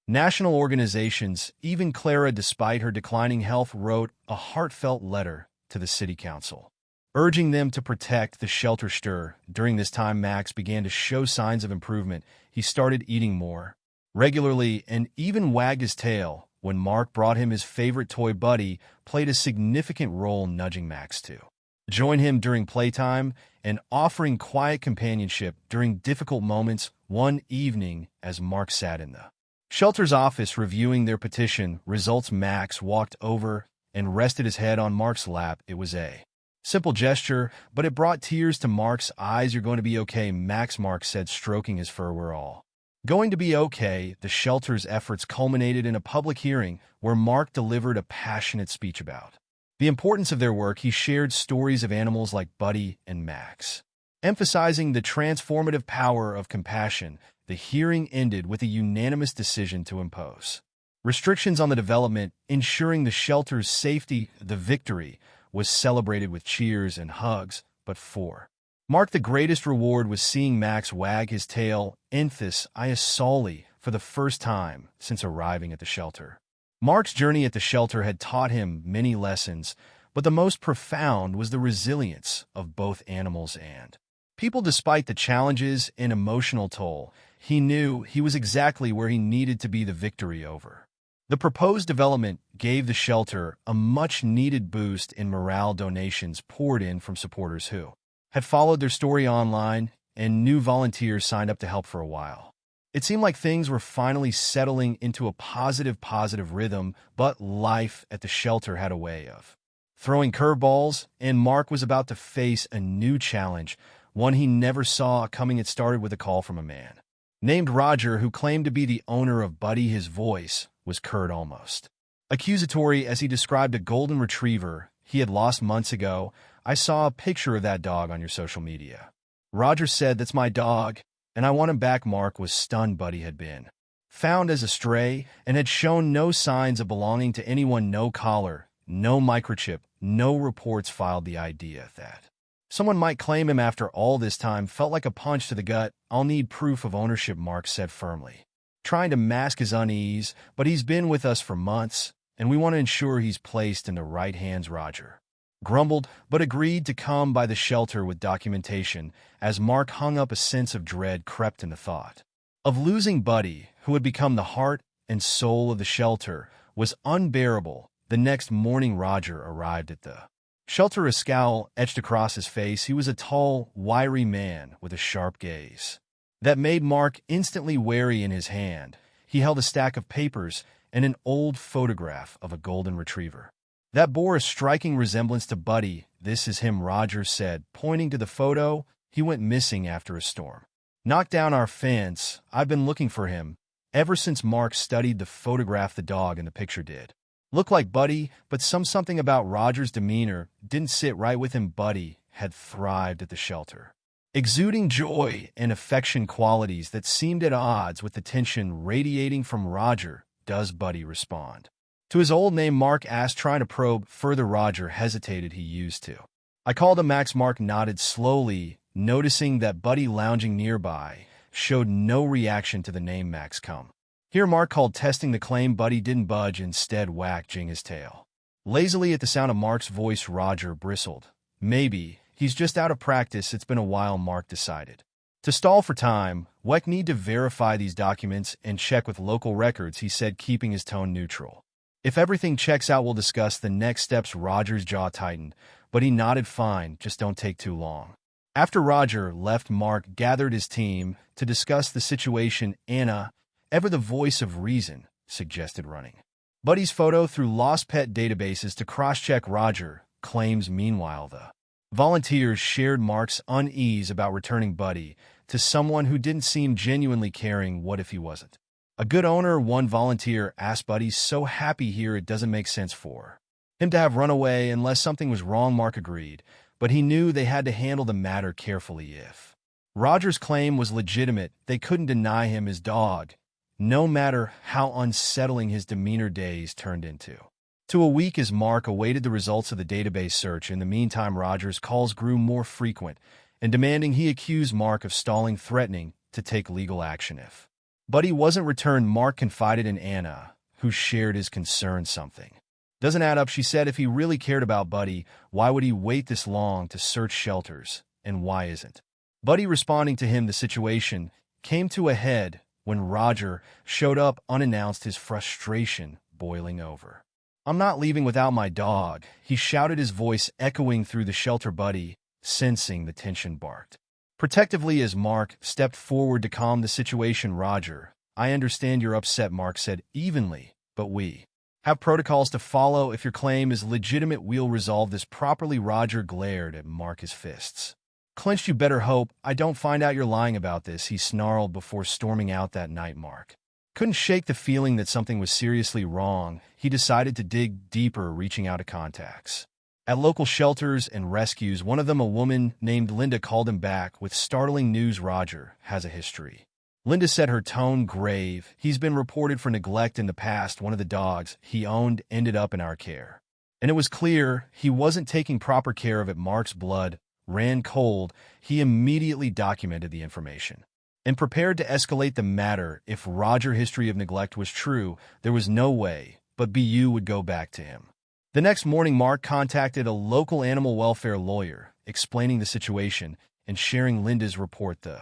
national organizations. Even Clara, despite her declining health, wrote a heartfelt letter to the city council, urging them to protect the shelter. During this time, Max began to show signs of improvement. He started eating more regularly and even wagged his tail. When Mark brought him his favorite toy, Buddy played a significant role, nudging Max to join him during playtime and offering quiet companionship during difficult moments. One evening, as Mark sat in the shelter's office reviewing their petition results, Max walked over and rested his head on Mark's lap. It was a simple gesture, but it brought tears to Mark's eyes. "You're going to be okay, Max," Mark said, stroking his fur. "We're all going to be okay." The shelter's efforts culminated in a public hearing where Mark delivered a passionate speech about the importance of their work. He shared stories of animals like Buddy and Max, emphasizing the transformative power of compassion. The hearing ended with a unanimous decision to impose restrictions on the development, ensuring the shelter's safety. The victory was celebrated with cheers and hugs, but for Mark, the greatest reward was seeing Max wag his tail, solely, for the first time since arriving at the shelter. Mark's journey at the shelter had taught him many lessons, but the most profound was the resilience of both animals and people. Despite the challenges and emotional toll, he knew he was exactly where he needed to be. The victory over the proposed development gave the shelter a much-needed boost in morale. Donations poured in from supporters who had followed their story online, and new volunteers signed up to help. For a while, it seemed like things were finally settling into a positive rhythm, but life at the shelter had a way of throwing curveballs, and Mark was about to face a new challenge, one he never saw coming. It started with a call from a man named Roger, who claimed to be the owner of Buddy. His voice was curt, almost accusatory, as he described a golden retriever he had lost months ago. "I saw a picture of that dog on your social media," Roger said. "That's my dog, and I want him back." Mark was stunned. Buddy had been found as a stray and had shown no signs of belonging to anyone. No collar, no microchip, no reports filed. The idea that someone might claim him after all this time felt like a punch to the gut. "I'll need proof of ownership," Mark said firmly, trying to mask his unease. "But he's been with us for months, and we want to ensure he's placed in the right hands." Roger grumbled, but agreed to come by the shelter with documentation. As Mark hung up, a sense of dread crept in. The thought of losing Buddy, who had become the heart and soul of the shelter, was unbearable. The next morning, Roger arrived at the shelter, a scowl etched across his face. He was a tall, wiry man with a sharp gaze that made Mark instantly wary. In his hand, he held a stack of papers and an old photograph of a golden retriever that bore a striking resemblance to Buddy. "This is him," Roger said, pointing to the photo. "He went missing after a storm knocked down our fence. I've been looking for him ever since." Mark studied the photograph. The dog in the picture did look like Buddy, but something about Roger's demeanor didn't sit right with him. Buddy had thrived at the shelter, exuding joy and affection, qualities that seemed at odds with the tension radiating from Roger. "Does Buddy respond to his old name?" Mark asked, trying to probe further. Roger hesitated. "He used to. I called him Max." Mark nodded slowly, noticing that Buddy, lounging nearby, showed no reaction to the name Max. "Come Here Mark called testing the claim Buddy didn't budge, instead wagging his tail. Lazily at the sound of Mark's voice, Roger bristled. Maybe. He's just out of practice. It's been a while, Mark decided. To stall for time, Weck need to verify these documents and check with local records, he said, keeping his tone neutral. If everything checks out, we'll discuss the next steps. Roger's jaw tightened, but he nodded fine, just don't take too long. After Roger left, Mark gathered his team to discuss the situation. Anna, ever the voice of reason, suggested running Buddy's photo through lost pet databases to cross-check Roger claims. Meanwhile, the volunteers shared Mark's unease about returning Buddy to someone who didn't seem genuinely caring. What if he wasn't a good owner? One volunteer asked. Buddy's so happy here, it doesn't make sense for him to have run away unless something was wrong. Mark agreed, but he knew they had to handle the matter carefully. If Roger's claim was legitimate, they couldn't deny him his dog, no matter how unsettling his demeanor. Days turned into a week as Mark awaited the results of the database search. In the meantime, Roger's calls grew more frequent and demanding. He accused Mark of stalling, threatening to take legal action if Buddy wasn't returned. Mark confided in Anna, who shared his concern. Something doesn't add up, she said. If he really cared about Buddy, why would he wait this long to search shelters? And why isn't Buddy responding to him? The situation came to a head when Roger showed up unannounced, his frustration boiling over. I'm not leaving without my dog, he shouted, his voice echoing through the shelter. Buddy, sensing the tension, barked protectively as Mark stepped forward to calm the situation. Roger, I understand you're upset, Mark said evenly, but we have protocols to follow. If your claim is legitimate, we'll resolve this properly. Roger glared at Mark, his fists clenched. You better hope I don't find out you're lying about this, he snarled before storming out. That night, Mark couldn't shake the feeling that something was seriously wrong. He decided to dig deeper, reaching out to contacts at local shelters and rescues. One of them, a woman named Linda, called him back with startling news. Roger has a history. Linda said, her tone grave. He's been reported for neglect in the past. One of the dogs he owned ended up in our care, and it was clear he wasn't taking proper care of it. Mark's blood ran cold. He immediately documented the information and prepared to escalate the matter. If Roger's history of neglect was true, there was no way but BU would go back to him. The next morning, Mark contacted a local animal welfare lawyer, explaining the situation and sharing Linda's report. The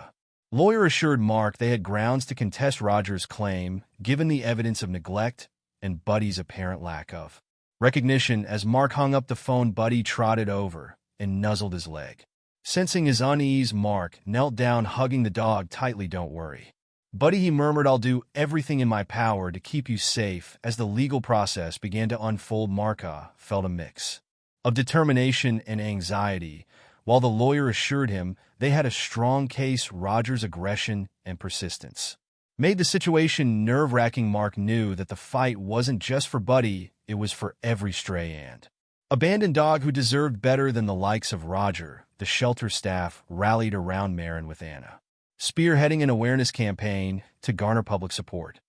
lawyer assured Mark they had grounds to contest Roger's claim, given the evidence of neglect and Buddy's apparent lack of recognition. As Mark hung up the phone, Buddy trotted over and nuzzled his leg. Sensing his unease, Mark knelt down, hugging the dog tightly. Don't worry, Buddy, he murmured. I'll do everything in my power to keep you safe. As the legal process began to unfold, Mark felt a mix of determination and anxiety. While the lawyer assured him they had a strong case, Roger's aggression and persistence made the situation nerve-wracking. Mark knew that the fight wasn't just for Buddy, it was for every stray and abandoned dog who deserved better than the likes of Roger. The shelter staff rallied around Marin, with Anna spearheading an awareness campaign to garner public support.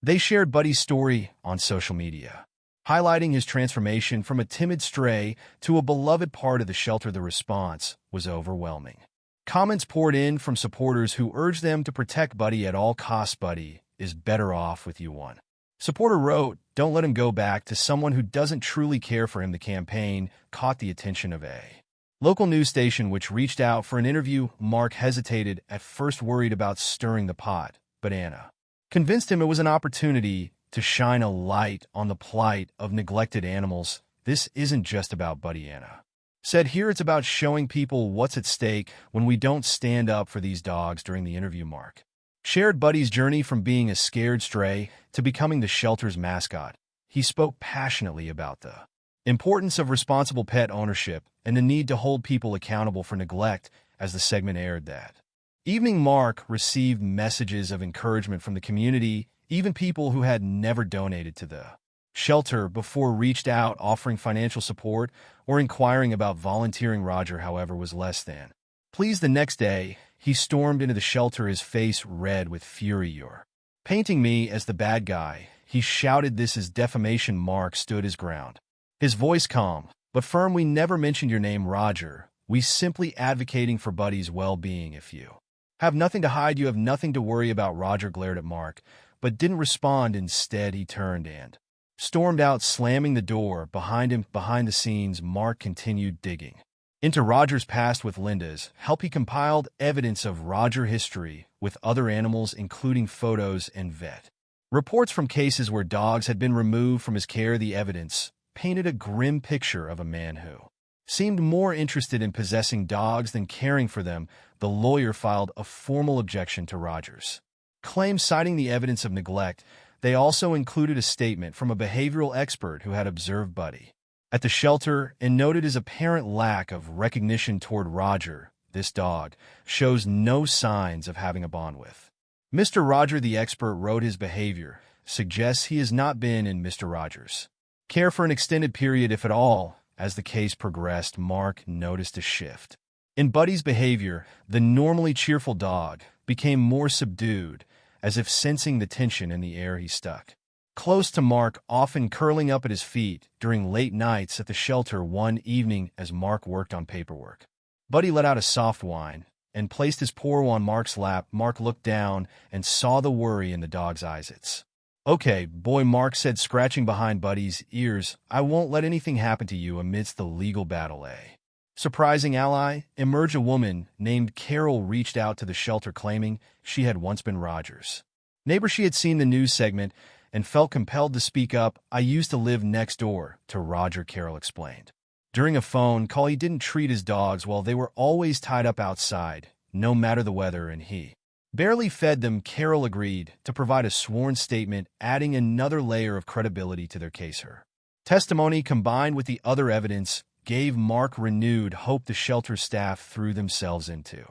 They shared Buddy's story on social media, highlighting his transformation from a timid stray to a beloved part of the shelter. The response was overwhelming. Comments poured in from supporters who urged them to protect Buddy at all costs. Buddy is better off with you, one supporter wrote. Don't let him go back to someone who doesn't truly care for him. The campaign caught the attention of a local news station, which reached out for an interview. Mark hesitated at first, worried about stirring the pot, but Anna convinced him it was an opportunity to shine a light on the plight of neglected animals. This isn't just about Buddy, Anna said. Here it's about showing people what's at stake when we don't stand up for these dogs. During the interview, Mark shared Buddy's journey from being a scared stray to becoming the shelter's mascot. He spoke passionately about the importance of responsible pet ownership and the need to hold people accountable for neglect. As the segment aired that evening, Mark received messages of encouragement from the community. Even people who had never donated to the shelter before reached out, offering financial support or inquiring about volunteering. Roger, however, was less than pleased. The next day, he stormed into the shelter, his face red with fury. You're painting me as the bad guy, he shouted. This is defamation. Mark stood his ground, his voice calm but firm. We never mentioned your name, Roger. We simply advocating for Buddy's well-being. If you have nothing to hide, you have nothing to worry about. Roger glared at Mark, but didn't respond. Instead, he turned and stormed out, slamming the door behind him. Behind the scenes, Mark continued digging into Roger's past with Linda's help. He compiled evidence of Roger history with other animals, including photos and vet reports from cases where dogs had been removed from his care. The evidence painted a grim picture of a man who seemed more interested in possessing dogs than caring for them. The lawyer filed a formal objection to Roger's claims, citing the evidence of neglect. They also included a statement from a behavioral expert who had observed Buddy at the shelter and noted his apparent lack of recognition toward Roger. This dog shows no signs of having a bond with Mr. Roger. The expert wrote his behavior suggests he has not been in Mr. Roger's care for an extended period, if at all. As the case progressed, Mark noticed a shift in Buddy's behavior. The normally cheerful dog became more subdued, as if sensing the tension in the air. He stuck close to Mark, often curling up at his feet during late nights at the shelter. One evening, as Mark worked on paperwork, Buddy let out a soft whine and placed his paw on Mark's lap. Mark looked down and saw the worry in the dog's eyes. "It's okay, boy," Mark said, scratching behind Buddy's ears. "I won't let anything happen to you." Amidst the legal battle, a surprising ally emerged. A woman named Carol reached out to the shelter, claiming she had once been Roger's neighbor. She had seen the news segment and felt compelled to speak up. "I used to live next door to Roger," Carol explained. During a phone call, he didn't treat his dogs well. They were always tied up outside, no matter the weather, and he barely fed them. Carol agreed to provide a sworn statement, adding another layer of credibility to their case. Her testimony, combined with the other evidence, gave Mark renewed hope. The shelter staff threw themselves into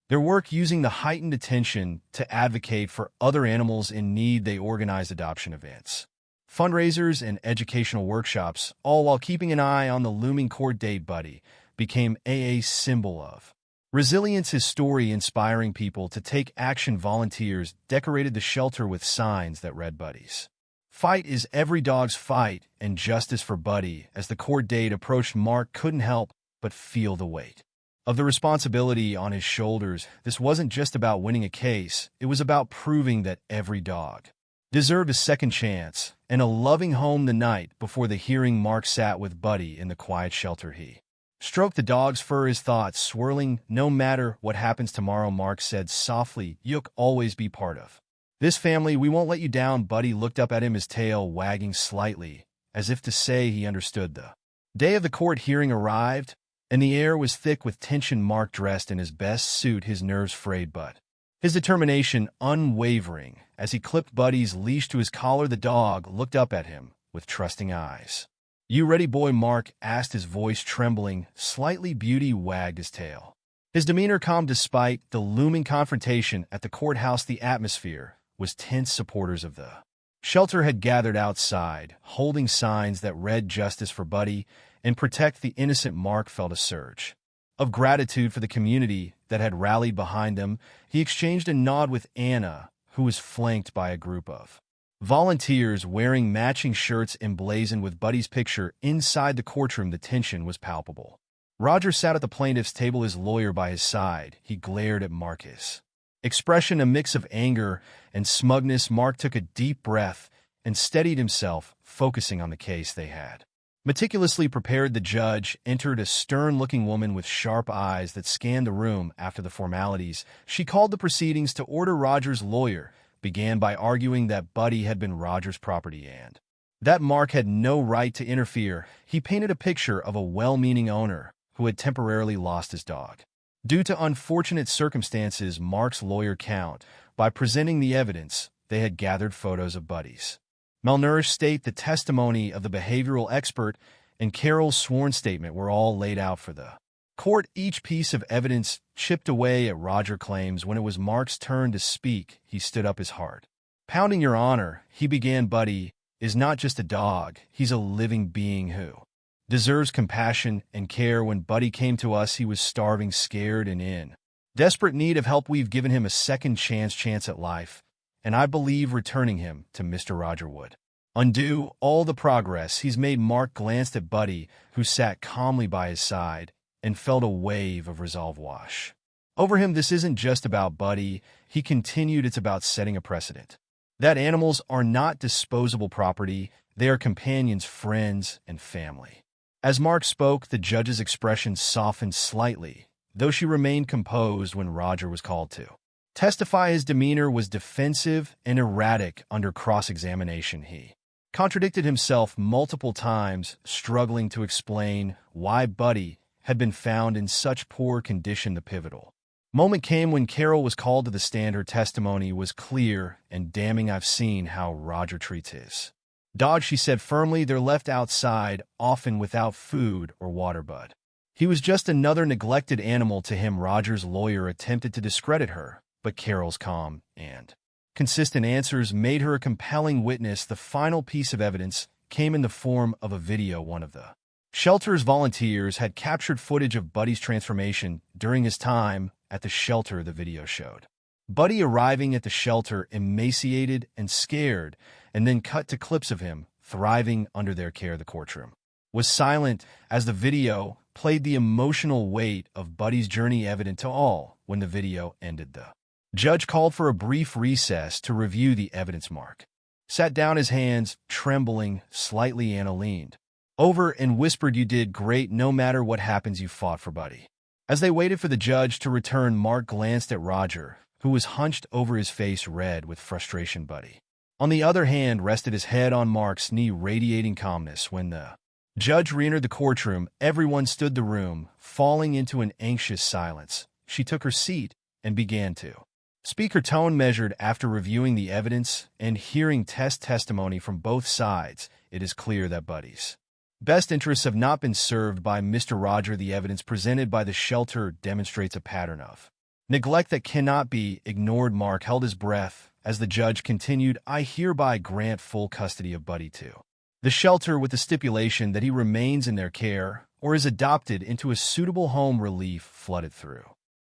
their work, using the heightened attention to advocate for other animals in need. They organized adoption events, fundraisers, and educational workshops, all while keeping an eye on the looming court date. Buddy became a symbol of resilience, his story inspiring people to take action. Volunteers decorated the shelter with signs that read, "Buddy's fight is every dog's fight, and justice for Buddy." As the court date approached, Mark couldn't help but feel the weight of the responsibility on his shoulders. This wasn't just about winning a case, it was about proving that every dog deserved a second chance and a loving home. The night before the hearing, Mark sat with Buddy in the quiet shelter. He stroked the dog's fur, his thoughts swirling. "No matter what happens tomorrow," Mark said softly, "you'll always be part of this family. We won't let you down." Buddy looked up at him, his tail wagging slightly, as if to say he understood. The day of the court hearing arrived, and the air was thick with tension. Mark dressed in his best suit, his nerves frayed, but his determination unwavering. As he clipped Buddy's leash to his collar, the dog looked up at him with trusting eyes. "You ready, boy?" Mark asked, his voice trembling slightly. Beauty wagged his tail, his demeanor calm despite the looming confrontation at the courthouse. The atmosphere was tense. Supporters of the shelter had gathered outside, holding signs that read, "Justice for Buddy and protect the innocent." Mark felt a surge of gratitude for the community that had rallied behind them. He exchanged a nod with Anna, who was flanked by a group of volunteers wearing matching shirts emblazoned with Buddy's picture. Inside the courtroom, the tension was palpable. Roger sat at the plaintiff's table, his lawyer by his side. He glared at Marcus, expression a mix of anger and smugness. Mark took a deep breath and steadied himself, focusing on the case they had meticulously prepared. The judge entered, a stern-looking woman with sharp eyes that scanned the room. After the formalities, she called the proceedings to order. Roger's lawyer began by arguing that Buddy had been Roger's property and that Mark had no right to interfere. He painted a picture of a well-meaning owner who had temporarily lost his dog due to unfortunate circumstances. Mark's lawyer countered by presenting the evidence they had gathered: photos of Buddy's malnourished state, the testimony of the behavioral expert, and Carol's sworn statement were all laid out for the court. Each piece of evidence chipped away at Roger's claims. When it was Mark's turn to speak, he stood up, his heart pounding. "Your Honor," he began, "Buddy is not just a dog. He's a living being who deserves compassion and care. When Buddy came to us, he was starving, scared, and in desperate need of help. We've given him a second chance at life, and I believe returning him to Mr. Roger would undo all the progress he's made." Mark glanced at Buddy, who sat calmly by his side, and felt a wave of resolve wash over him. "This isn't just about Buddy," he continued. "It's about setting a precedent that animals are not disposable property, they are companions, friends, and family. As Mark spoke, the judge's expression softened slightly, though she remained composed when Roger was called to testify. His demeanor was defensive and erratic under cross-examination. He contradicted himself multiple times, struggling to explain why Buddy had been found in such poor condition. The pivotal moment came when Carol was called to the stand. Her testimony was clear and damning. "I've seen how Roger treats his dog," she said firmly. "They're left outside, often without food or water, but he was just another neglected animal to him." Roger's lawyer attempted to discredit her, but Carol's calm and consistent answers made her a compelling witness. The final piece of evidence came in the form of a video. One of the shelter's volunteers had captured footage of Buddy's transformation during his time at the shelter. The video showed Buddy arriving at the shelter emaciated and scared, and then cut to clips of him thriving under their care. The courtroom was silent as the video played, the emotional weight of Buddy's journey evident to all. When the video ended, the judge called for a brief recess to review the evidence. Mark sat down, his hands trembling slightly. Anna leaned over and whispered, "You did great. No matter what happens, you fought for Buddy." As they waited for the judge to return, Mark glanced at Roger, who was hunched over, his face red with frustration. Buddy, on the other hand, rested his head on Mark's knee, radiating calmness. When the judge re-entered the courtroom, everyone stood the room, falling into an anxious silence. She took her seat and began to speak, her tone measured. "After reviewing the evidence and hearing testimony from both sides, it is clear that Buddy's best interests have not been served by Mr. Roger. The evidence presented by the shelter demonstrates a pattern of neglect that cannot be ignored." Mark held his breath as the judge continued, "I hereby grant full custody of Buddy to the shelter with the stipulation that he remains in their care or is adopted into a suitable home." Relief flooded through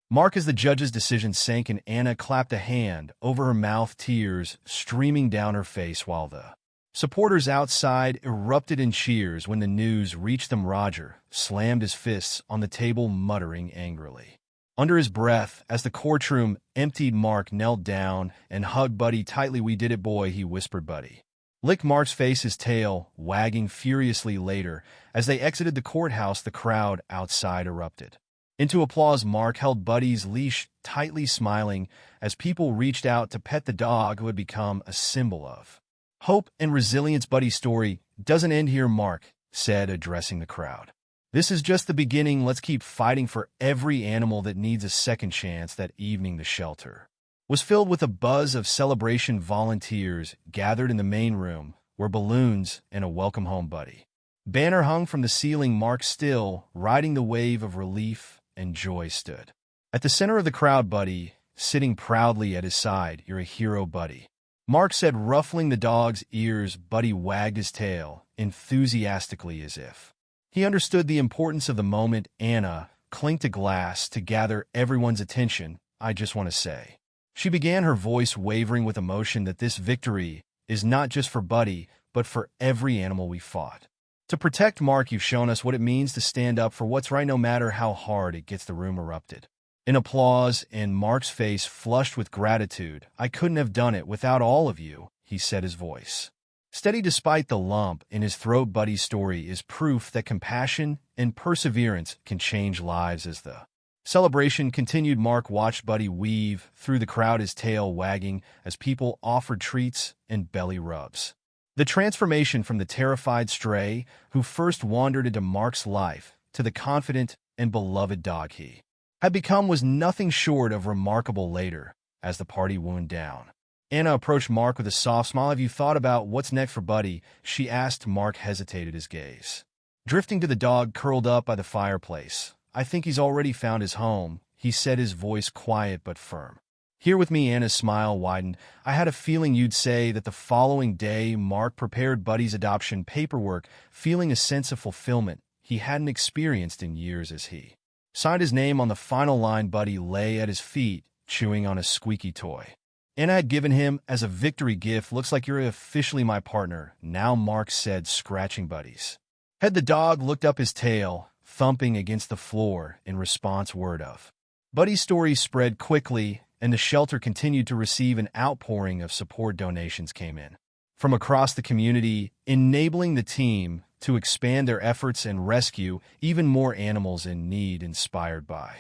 Mark as the judge's decision sank, and Anna clapped a hand over her mouth, tears streaming down her face, while the supporters outside erupted in cheers. When the news reached them, Roger slammed his fists on the table, muttering angrily under his breath. As the courtroom emptied, Mark knelt down and hugged Buddy tightly. "We did it, boy," he whispered. Buddy licked Mark's face, his tail wagging furiously. Later, as they exited the courthouse, the crowd outside erupted into applause. Mark held Buddy's leash tightly, smiling as people reached out to pet the dog who had become a symbol of hope and resilience. "Buddy's story doesn't end here," Mark said, addressing the crowd. "This is just the beginning. Let's keep fighting for every animal that needs a second chance." That evening, the shelter was filled with a buzz of celebration. Volunteers gathered in the main room, where balloons and a "Welcome Home, Buddy" banner hung from the ceiling. Mark, still riding the wave of relief and joy, stood at the center of the crowd, Buddy sitting proudly at his side. "You're a hero, Buddy," Mark said, ruffling the dog's ears. Buddy wagged his tail enthusiastically as if he understood the importance of the moment. Anna clinked a glass to gather everyone's attention. "I just want to say," she began, her voice wavering with emotion, "that this victory is not just for Buddy, but for every animal we fought to protect. Mark, you've shown us what it means to stand up for what's right, no matter how hard it gets." The room erupted in applause, and Mark's face flushed with gratitude. "I couldn't have done it without all of you," he said, his voice steady despite the lump in his throat. Buddy's story is proof that compassion and perseverance can change lives. As the celebration continued, Mark watched Buddy weave through the crowd, his tail wagging as people offered treats and belly rubs. The transformation from the terrified stray who first wandered into Mark's life to the confident and beloved dog he had become was nothing short of remarkable. Later, as the party wound down, Anna approached Mark with a soft smile. "Have you thought about what's next for Buddy?" she asked. Mark hesitated, his gaze drifting to the dog curled up by the fireplace. "I think he's already found his home," he said, his voice quiet but firm. "Here with me." Anna's smile widened. "I had a feeling you'd say that." The following day, Mark prepared Buddy's adoption paperwork, feeling a sense of fulfillment he hadn't experienced in years. As he signed his name on the final line, Buddy lay at his feet, chewing on a squeaky toy Anna had given him as a victory gift. "Looks like you're officially my partner now," Mark said, scratching Buddy's head. The dog looked up, his tail thumping against the floor in response. Word of Buddy's story spread quickly, and the shelter continued to receive an outpouring of support donations came in from across the community, enabling the team to expand their efforts and rescue even more animals in need inspired by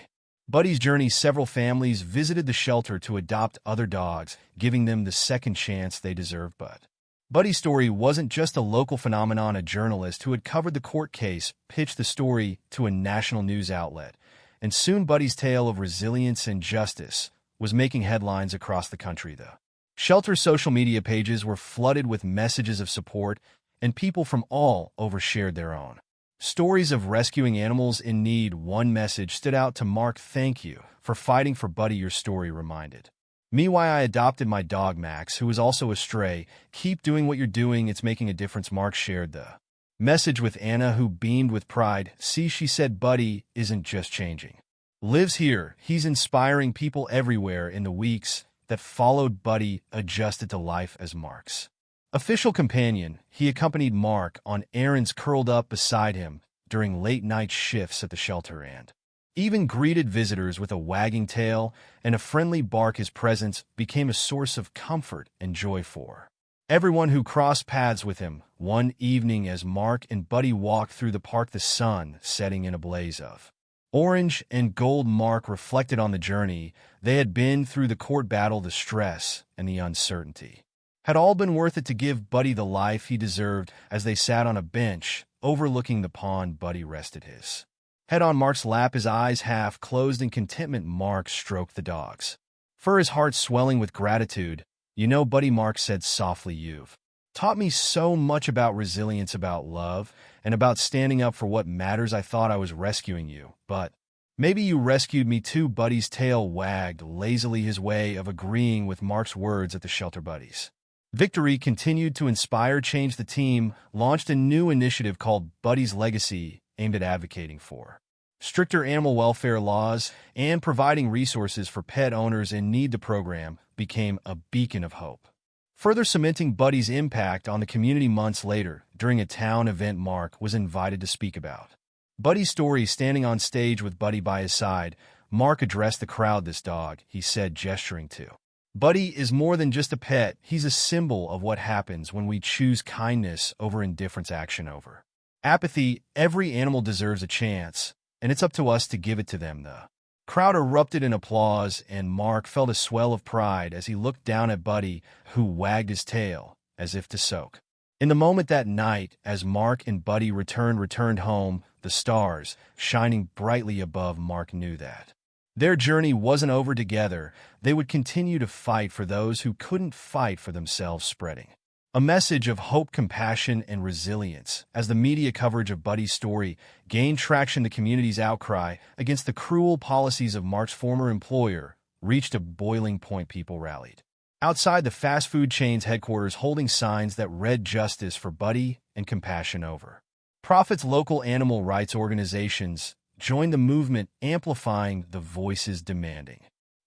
Buddy's journey. Several families visited the shelter to adopt other dogs, giving them the second chance they deserve. But Buddy's story wasn't just a local phenomenon. A journalist who had covered the court case pitched the story to a national news outlet, and soon Buddy's tale of resilience and justice was making headlines across the country. The shelter's social media pages were flooded with messages of support, and people from all over shared their own stories of rescuing animals in need. One message stood out to Mark: "Thank you for fighting for Buddy. Your story reminded me why I adopted my dog Max, who is also a stray. Keep doing what you're doing. It's making a difference." Mark shared the message with Anna, who beamed with pride. "See," she said, "Buddy isn't just changing lives here. He's inspiring people everywhere." In the weeks that followed, Buddy adjusted to life as Mark's official companion. He accompanied Mark on errands, curled up beside him during late-night shifts at the shelter, and even greeted visitors with a wagging tail and a friendly bark. His presence became a source of comfort and joy for everyone who crossed paths with him. One evening, as Mark and Buddy walked through the park, the sun setting in a blaze of orange and gold, Mark reflected on the journey they had been through. The court battle, the stress, and the uncertainty had all been worth it to give Buddy the life he deserved. As they sat on a bench overlooking the pond, Buddy rested his head on Mark's lap, his eyes half closed in contentment. Mark stroked the dog's fur, his heart swelling with gratitude. "You know, Buddy," Mark said softly, "you've taught me so much about resilience, about love, and about standing up for what matters. I thought I was rescuing you, but maybe you rescued me too." Buddy's tail wagged lazily, his way of agreeing with Mark's words. At the shelter, Buddy's victory continued to inspire change. The team launched a new initiative called Buddy's Legacy, aimed at advocating for stricter animal welfare laws and providing resources for pet owners in need. The program became a beacon of hope, further cementing Buddy's impact on the community. Months later, during a town event, Mark was invited to speak about Buddy's story. Standing on stage with Buddy by his side, Mark addressed the crowd. "This dog," he said, gesturing to Buddy, "is more than just a pet. He's a symbol of what happens when we choose kindness over indifference, action over apathy. Every animal deserves a chance, and it's up to us to give it to them." The crowd erupted in applause, and Mark felt a swell of pride as he looked down at Buddy, who wagged his tail as if to soak in the moment. That night, as Mark and Buddy returned home, the stars shining brightly above, Mark knew that their journey wasn't over. Together, they would continue to fight for those who couldn't fight for themselves, spreading a message of hope, compassion, and resilience. As the media coverage of Buddy's story gained traction, the community's outcry against the cruel policies of Mark's former employer reached a boiling point. People rallied outside the fast food chain's headquarters, holding signs that read "Justice for Buddy" and "Compassion over Profits." Local animal rights organizations joined the movement, amplifying the voices demanding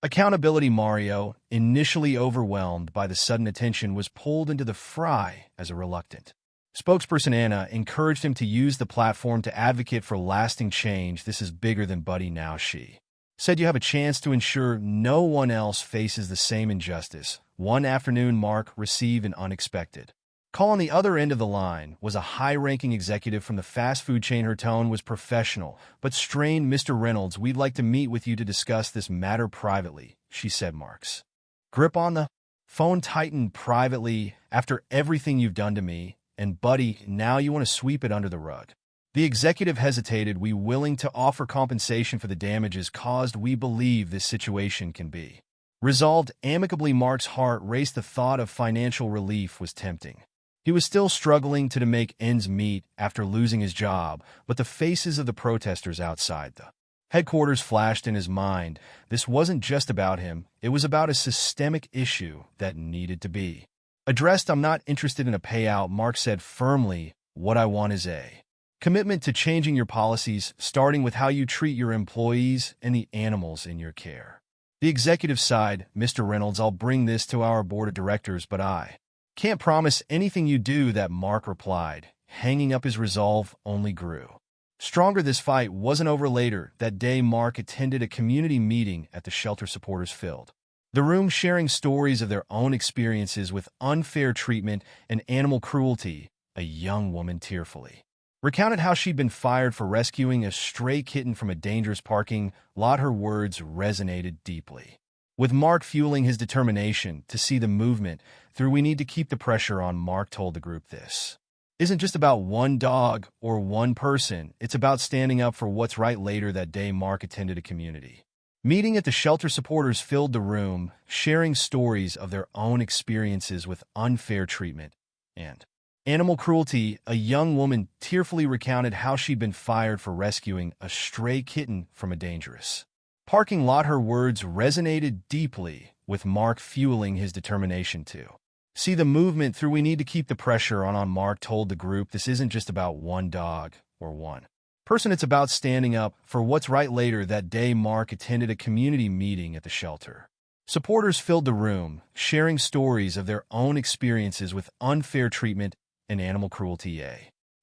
accountability. Mario, initially overwhelmed by the sudden attention, was pulled into the fray as a reluctant spokesperson. Anna encouraged him to use the platform to advocate for lasting change. "This is bigger than Buddy now," she said. "You have a chance to ensure no one else faces the same injustice." One afternoon, Mark received an unexpected call. On the other end of the line was a high-ranking executive from the fast food chain. Her tone was professional but strained. "Mr. Reynolds, we'd like to meet with you to discuss this matter privately," she said. Mark's grip on the phone tightened. "Privately? After everything you've done to me and Buddy, now you want to sweep it under the rug?" The executive hesitated. "We willing to offer compensation for the damages caused. We believe this situation can be resolved amicably." Mark's heart raced. The thought of financial relief was tempting. He was still struggling to make ends meet after losing his job, but the faces of the protesters outside the headquarters flashed in his mind. This wasn't just about him. It was about a systemic issue that needed to be addressed. "I'm not interested in a payout," Mark said firmly. "What I want is a commitment to changing your policies, starting with how you treat your employees and the animals in your care." The executive sighed. "Mr. Reynolds, I'll bring this to our board of directors, but I can't promise anything you do." That, Mark replied, hanging up. His resolve only grew stronger. This fight wasn't over. Later that day, Mark attended a community meeting at the shelter supporters filled The room sharing stories of their own experiences with unfair treatment and animal cruelty. A young woman tearfully recounted how she'd been fired for rescuing a stray kitten from a dangerous parking lot. Her words resonated deeply, with Mark fueling his determination to see the movement through. We need to keep the pressure on, Mark told the group. This isn't just about one dog or one person. It's about standing up for what's right. Later that day, Mark attended a community meeting at the shelter. Supporters filled the room, sharing stories of their own experiences with unfair treatment and animal cruelty. A young woman tearfully recounted how she'd been fired for rescuing a stray kitten from a dangerous parking lot. Her words resonated deeply, with Mark fueling his determination to see the movement through. We need to keep the pressure on, Mark told the group. This isn't just about one dog or one person. It's about standing up for what's right. Later that day, Mark attended a community meeting at the shelter. Supporters filled the room, sharing stories of their own experiences with unfair treatment and animal cruelty. A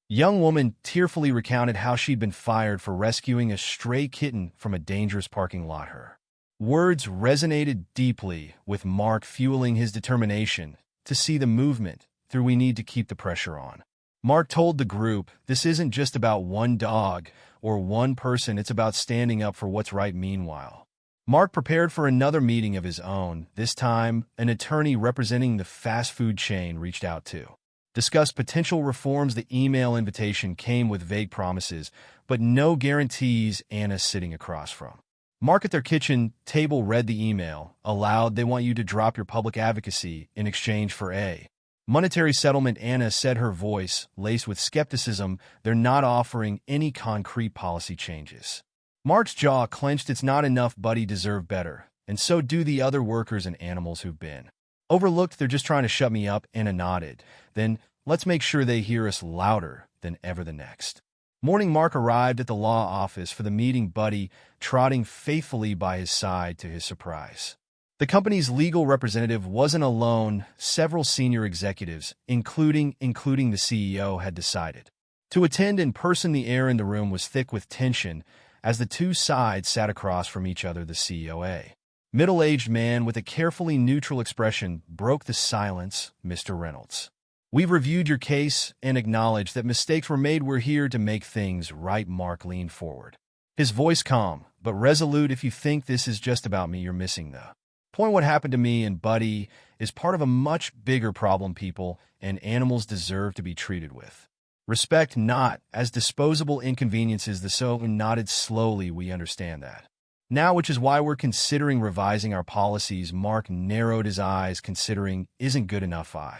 young woman tearfully recounted how she'd been fired for rescuing a stray kitten from a dangerous parking lot. Her words resonated deeply, with Mark fueling his determination to see the movement through. We need to keep the pressure on, Mark told the group. This isn't just about one dog or one person. It's about standing up for what's right. Meanwhile, Mark prepared for another meeting of his own. This time, an attorney representing the fast food chain reached out to discuss potential reforms. The email invitation came with vague promises, but no guarantees. Anna, sitting across from Mark at their kitchen table, read the email aloud. They want you to drop your public advocacy in exchange for a monetary settlement. Anna said, her voice laced with skepticism. They're not offering any concrete policy changes. Mark's jaw clenched. It's not enough. Buddy deserve better, and so do the other workers and animals who've been overlooked. They're just trying to shut me up. Anna nodded. Then let's make sure they hear us louder than ever. The next morning, Mark arrived at the law office for the meeting, Buddy trotting faithfully by his side. To his surprise, the company's legal representative wasn't alone. Several senior executives, including the CEO, had decided to attend in person. The air in the room was thick with tension as the two sides sat across from each other. The CEO, a middle-aged man with a carefully neutral expression, broke the silence. Mr. Reynolds, we've reviewed your case and acknowledged that mistakes were made. We're here to make things right. Mark leaned forward, his voice calm but resolute. If you think this is just about me, you're missing the point. What happened to me and Buddy is part of a much bigger problem. People and animals deserve to be treated with respect, not as disposable inconveniences. The CEO nodded slowly. We understand that now, which is why we're considering revising our policies. Mark narrowed his eyes. Considering isn't good enough. I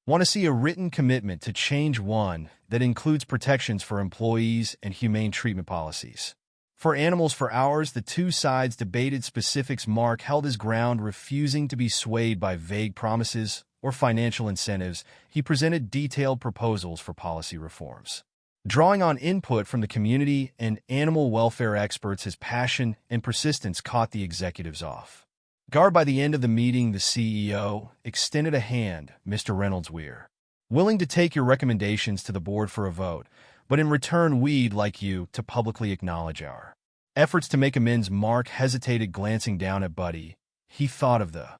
want to see a written commitment to change, one that includes protections for employees and humane treatment policies for animals. For hours, the two sides debated specifics. Mark held his ground, refusing to be swayed by vague promises or financial incentives. He presented detailed proposals for policy reforms, drawing on input from the community and animal welfare experts. His passion and persistence caught the executives off guard. By the end of the meeting, the CEO extended a hand. Mr. Reynolds, we're willing to take your recommendations to the board for a vote, but in return, we'd like you to publicly acknowledge our efforts to make amends. Mark hesitated, glancing down at Buddy. He thought of the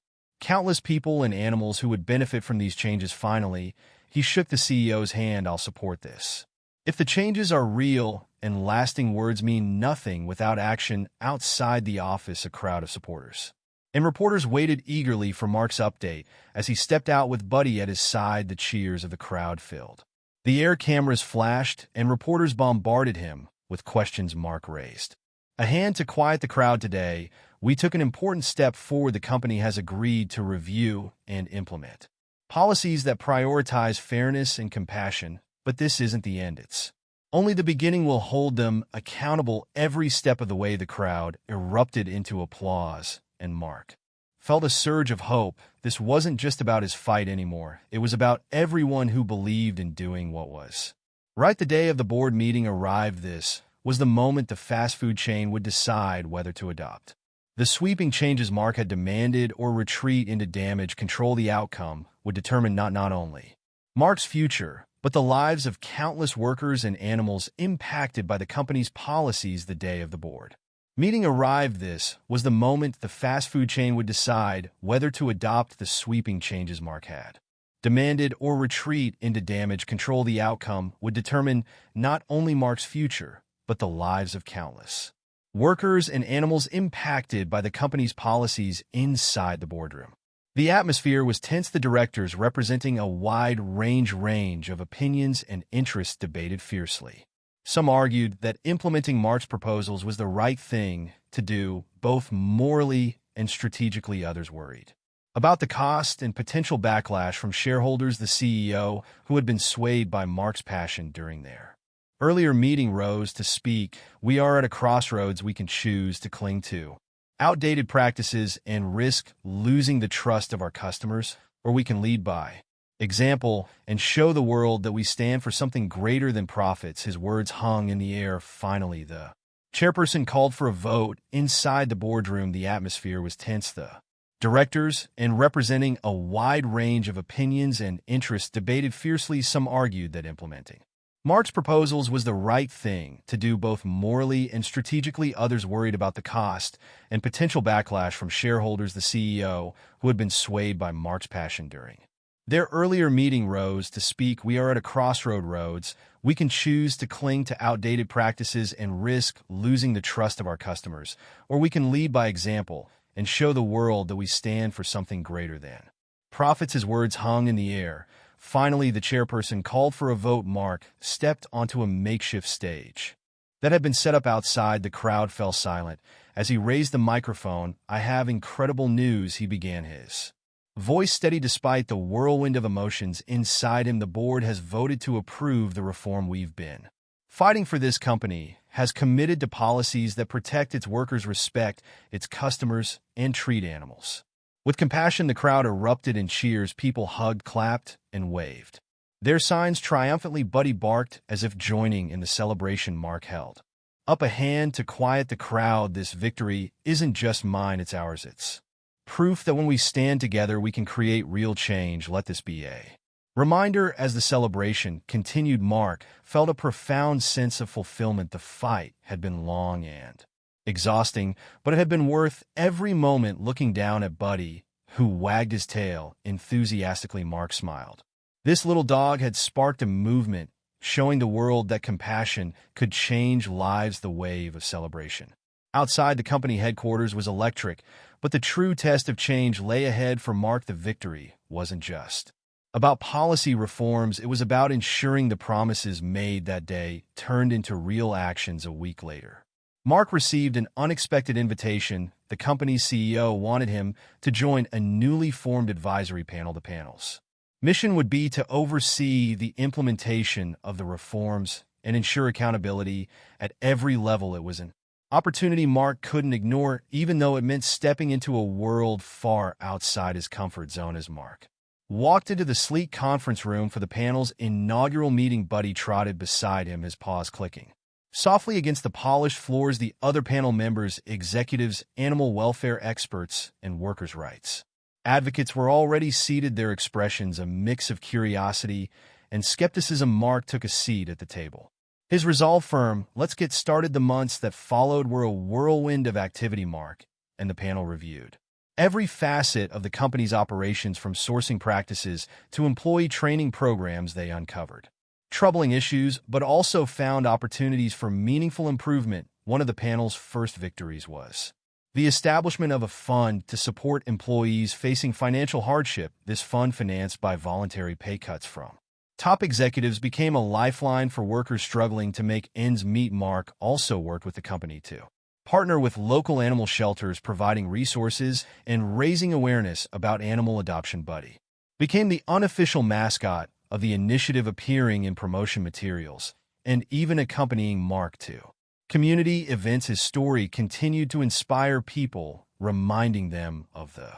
countless people and animals who would benefit from these changes. Finally, he shook the CEO's hand. I'll support this if the changes are real and lasting. Words mean nothing without action. Outside the office, a crowd of supporters and reporters waited eagerly for Mark's update. As he stepped out with Buddy at his side, the cheers of the crowd filled the air. Cameras flashed, and reporters bombarded him with questions. Mark raised a hand to quiet the crowd. Today, we took an important step forward. The company has agreed to review and implement policies that prioritize fairness and compassion. But this isn't the end. It's only the beginning. We'll hold them accountable every step of the way. The crowd erupted into applause, and Mark felt a surge of hope. This wasn't just about his fight anymore. It was about everyone who believed in doing what was right. The day of the board meeting arrived. This was the moment the fast food chain would decide whether to adopt the sweeping changes Mark had demanded or retreat into damage control. The outcome would determine not only Mark's future, but the lives of countless workers and animals impacted by the company's policies. The day of the board Meeting arrived. This was the moment the fast food chain would decide whether to adopt the sweeping changes Mark had demanded or retreat into damage control. The outcome would determine not only Mark's future, but the lives of countless workers and animals impacted by the company's policies inside the boardroom. The atmosphere was tense. The directors, representing a wide range of opinions and interests, debated fiercely. Some argued that implementing Mark's proposals was the right thing to do, both morally and strategically. Others worried about the cost and potential backlash from shareholders. The CEO, who had been swayed by Mark's passion during their earlier meeting, rose to speak. We are at a crossroads. We can choose to cling to outdated practices and risk losing the trust of our customers, or we can lead by example and show the world that we stand for something greater than profits. His words hung in the air. Finally, the chairperson called for a vote. Inside the boardroom, the atmosphere was tense. The directors, and representing a wide range of opinions and interests, debated fiercely. Some argued that implementing Mark's proposals was the right thing to do, both morally and strategically. Others worried about the cost and potential backlash from shareholders. The CEO, who had been swayed by Mark's passion during their earlier meeting, rose to speak. We are at a crossroads. We can choose to cling to outdated practices and risk losing the trust of our customers, or we can lead by example and show the world that we stand for something greater than profits. His words hung in the air. Finally, the chairperson called for a vote. Mark stepped onto a makeshift stage that had been set up outside. The crowd fell silent as he raised the microphone. I have incredible news, he began, his voice steady despite the whirlwind of emotions inside him. The board has voted to approve the reform we've been fighting for. This company has committed to policies that protect its workers, respect its customers, and treat animals with compassion. The crowd erupted in cheers. People hugged, clapped, and waved their signs triumphantly. Buddy barked as if joining in the celebration. Mark held up a hand to quiet the crowd. This victory isn't just mine, it's ours. It's proof that when we stand together, we can create real change. Let this be a reminder. As the celebration continued, Mark felt a profound sense of fulfillment. The fight had been long and exhausting, but it had been worth every moment. Looking down at Buddy, who wagged his tail enthusiastically, Mark smiled. This little dog had sparked a movement, showing the world that compassion could change lives. The wave of celebration outside the company headquarters was electric, but the true test of change lay ahead for Mark. The victory wasn't just about policy reforms, it was about ensuring the promises made that day turned into real actions. A week later, Mark received an unexpected invitation. The company's CEO wanted him to join a newly formed advisory panel. The panel's mission would be to oversee the implementation of the reforms and ensure accountability at every level. It was an opportunity Mark couldn't ignore, even though it meant stepping into a world far outside his comfort zone. As Mark walked into the sleek conference room for the panel's inaugural meeting, Buddy trotted beside him, his paws clicking softly against the polished floors. The other panel members, executives, animal welfare experts, and workers' rights advocates, were already seated, their expressions a mix of curiosity and skepticism. Mark took a seat at the table, his resolve firm. Let's get started. The months that followed were a whirlwind of activity. Mark and the panel reviewed every facet of the company's operations, from sourcing practices to employee training programs. They uncovered troubling issues, but also found opportunities for meaningful improvement. One of the panel's first victories was the establishment of a fund to support employees facing financial hardship. This fund, financed by voluntary pay cuts from top executives, became a lifeline for workers struggling to make ends meet. Mark also worked with the company to partner with local animal shelters, providing resources and raising awareness about animal adoption. Buddy became the unofficial mascot of the initiative, appearing in promotion materials and even accompanying Mark to community events. His story continued to inspire people, reminding them of the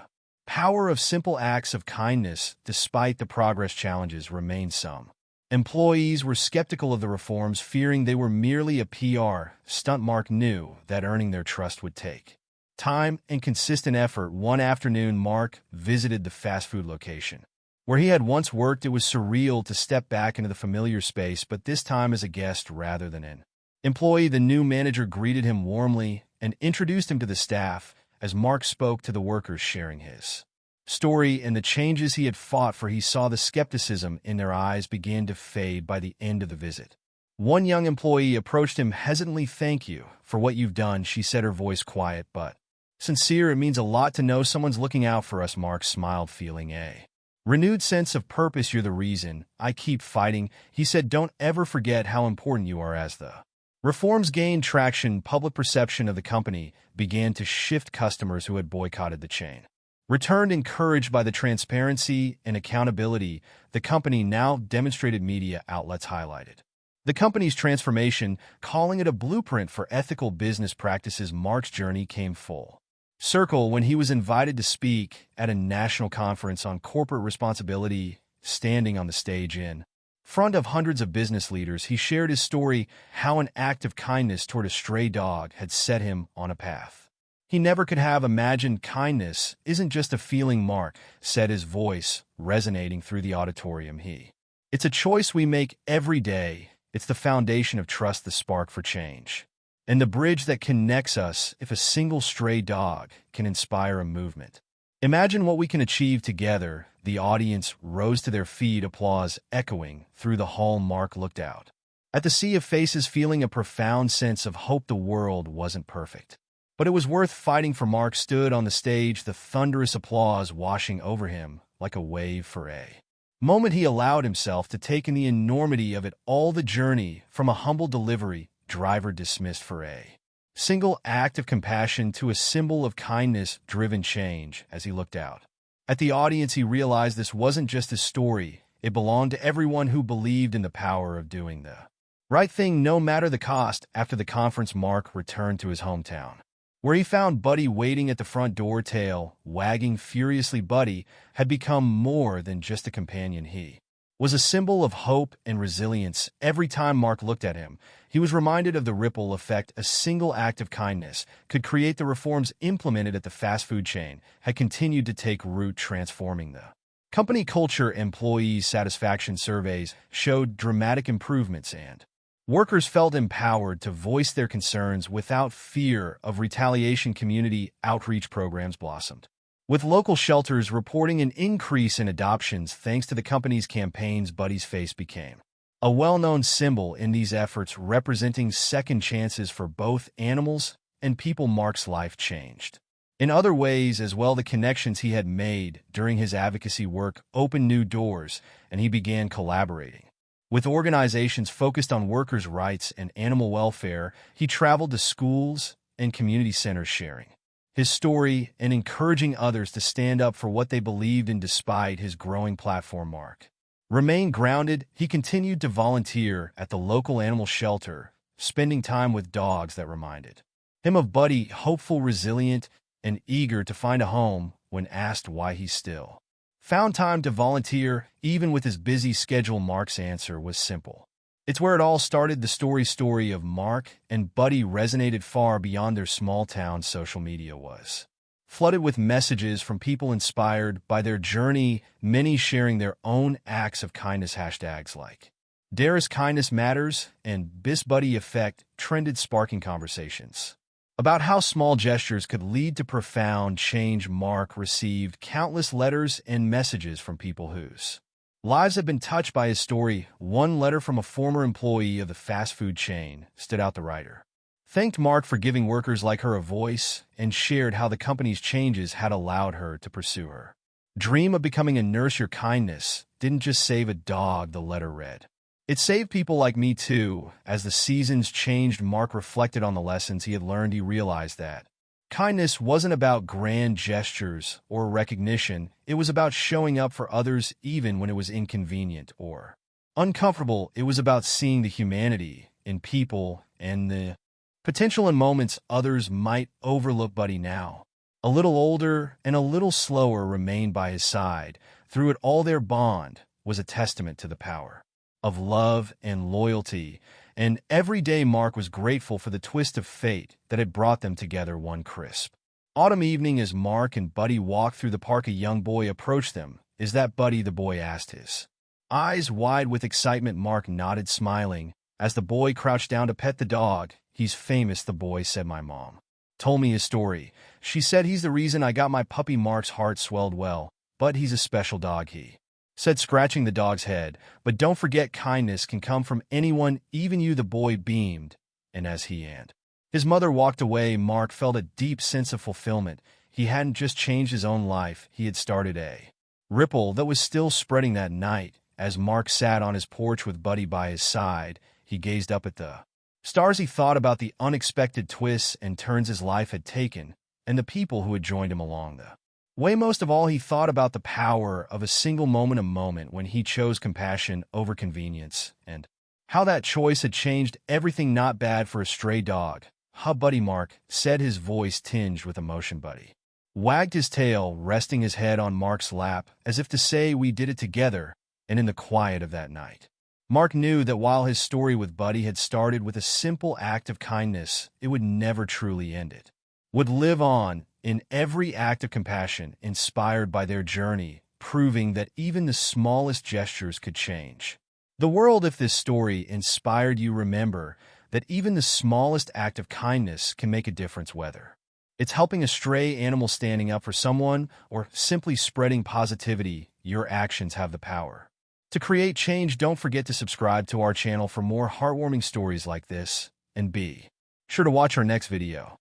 power of simple acts of kindness. Despite the progress, challenges remained. Some employees were skeptical of the reforms, fearing they were merely a PR stunt. Mark knew that earning their trust would take time and consistent effort. One afternoon, Mark visited the fast food location where he had once worked. It was surreal to step back into the familiar space, but this time as a guest rather than an employee. The new manager greeted him warmly and introduced him to the staff as Mark spoke to the workers, sharing his story and the changes he had fought for. He saw the skepticism in their eyes begin to fade by the end of the visit. One young employee approached him hesitantly. "Thank you for what you've done," she said, her voice quiet but sincere. "It means a lot to know someone's looking out for us." Mark smiled, feeling a renewed sense of purpose. "You're the reason I keep fighting," he said. "Don't ever forget how important you are." As the reforms gained traction, public perception of the company began to shift. Customers who had boycotted the chain returned, encouraged by the transparency and accountability the company now demonstrated. Media outlets highlighted the company's transformation, calling it a blueprint for ethical business practices. Mark's journey came full circle when he was invited to speak at a national conference on corporate responsibility. Standing on the stage in front of hundreds of business leaders, he shared his story, how an act of kindness toward a stray dog had set him on a path he never could have imagined. "Kindness isn't just a feeling," Mark said, his voice resonating through the auditorium. It's a choice we make every day. It's the foundation of trust, the spark for change, and the bridge that connects us. If a single stray dog can inspire a movement, imagine what we can achieve together." The audience rose to their feet, applause echoing through the hall. Mark looked out at the sea of faces, feeling a profound sense of hope. The world wasn't perfect, but it was worth fighting for. Mark stood on the stage, the thunderous applause washing over him like a wave. For a moment, he allowed himself to take in the enormity of it all. The journey from a humble delivery driver dismissed for a single act of compassion to a symbol of kindness-driven change. As he looked out at the audience, he realized this wasn't just his story. It belonged to everyone who believed in the power of doing the right thing, no matter the cost. After the conference, Mark returned to his hometown, where he found Buddy waiting at the front door, tail wagging furiously. Buddy had become more than just a companion. He was a symbol of hope and resilience. Every time Mark looked at him, he was reminded of the ripple effect a single act of kindness could create. The reforms implemented at the fast food chain had continued to take root, transforming the company culture. Employee satisfaction surveys showed dramatic improvements, and workers felt empowered to voice their concerns without fear of retaliation. Community outreach programs blossomed, with local shelters reporting an increase in adoptions thanks to the company's campaigns. Buddy's face became a well-known symbol in these efforts, representing second chances for both animals and people. Mark's life changed in other ways as well. The connections he had made during his advocacy work opened new doors, and he began collaborating with organizations focused on workers' rights and animal welfare. He traveled to schools and community centers, sharing his story and encouraging others to stand up for what they believed in. Despite his growing platform, Mark remained grounded. He continued to volunteer at the local animal shelter, spending time with dogs that reminded him of Buddy, hopeful, resilient, and eager to find a home. When asked why he still found time to volunteer, even with his busy schedule, Mark's answer was simple: it's where it all started. The story of Mark and Buddy resonated far beyond their small town. Social media was flooded with messages from people inspired by their journey, many sharing their own acts of kindness. Hashtags like "Darius Kindness Matters" and "Bis Buddy Effect" trended, sparking conversations about how small gestures could lead to profound change. Mark received countless letters and messages from people whose lives have been touched by his story. One letter from a former employee of the fast food chain stood out. The writer thanked Mark for giving workers like her a voice and shared how the company's changes had allowed her to pursue her dream of becoming a nurse. "Your kindness didn't just save a dog," the letter read. "It saved people like me too." As the seasons changed, Mark reflected on the lessons he had learned. He realized that kindness wasn't about grand gestures or recognition. It was about showing up for others even when it was inconvenient or uncomfortable. It was about seeing the humanity in people and the potential in moments others might overlook. Buddy, now a little older and a little slower, remained by his side. Through it all, their bond was a testament to the power of love and loyalty. And every day, Mark was grateful for the twist of fate that had brought them together. One crisp autumn evening, as Mark and Buddy walked through the park, a young boy approached them. "Is that Buddy?" the boy asked, his eyes wide with excitement. Mark nodded, smiling, as the boy crouched down to pet the dog. "He's famous," the boy said. "My mom told me his story. She said he's the reason I got my puppy Mark's heart swelled well, but he's a special dog, he said, scratching the dog's head. But don't forget, kindness can come from anyone, even you. The boy beamed, and as he and his mother walked away, Mark felt a deep sense of fulfillment. He hadn't just changed his own life, he had started a ripple that was still spreading. That night, as Mark sat on his porch with Buddy by his side, he gazed up at the stars. He thought about the unexpected twists and turns his life had taken, and the people who had joined him along the way. Most of all, he thought about the power of a single moment, a moment when he chose compassion over convenience, and how that choice had changed everything. Not bad for a stray dog, huh, Buddy? Mark said, his voice tinged with emotion. Buddy wagged his tail, resting his head on Mark's lap, as if to say, we did it together. And in the quiet of that night, Mark knew that while his story with Buddy had started with a simple act of kindness, it would never truly end. It would live on in every act of compassion inspired by their journey, proving that even the smallest gestures could change the world. If this story inspired you, remember that even the smallest act of kindness can make a difference, whether it's helping a stray animal, standing up for someone, or simply spreading positivity. Your actions have the power to create change. Don't forget to subscribe to our channel for more heartwarming stories like this, and be sure to watch our next video.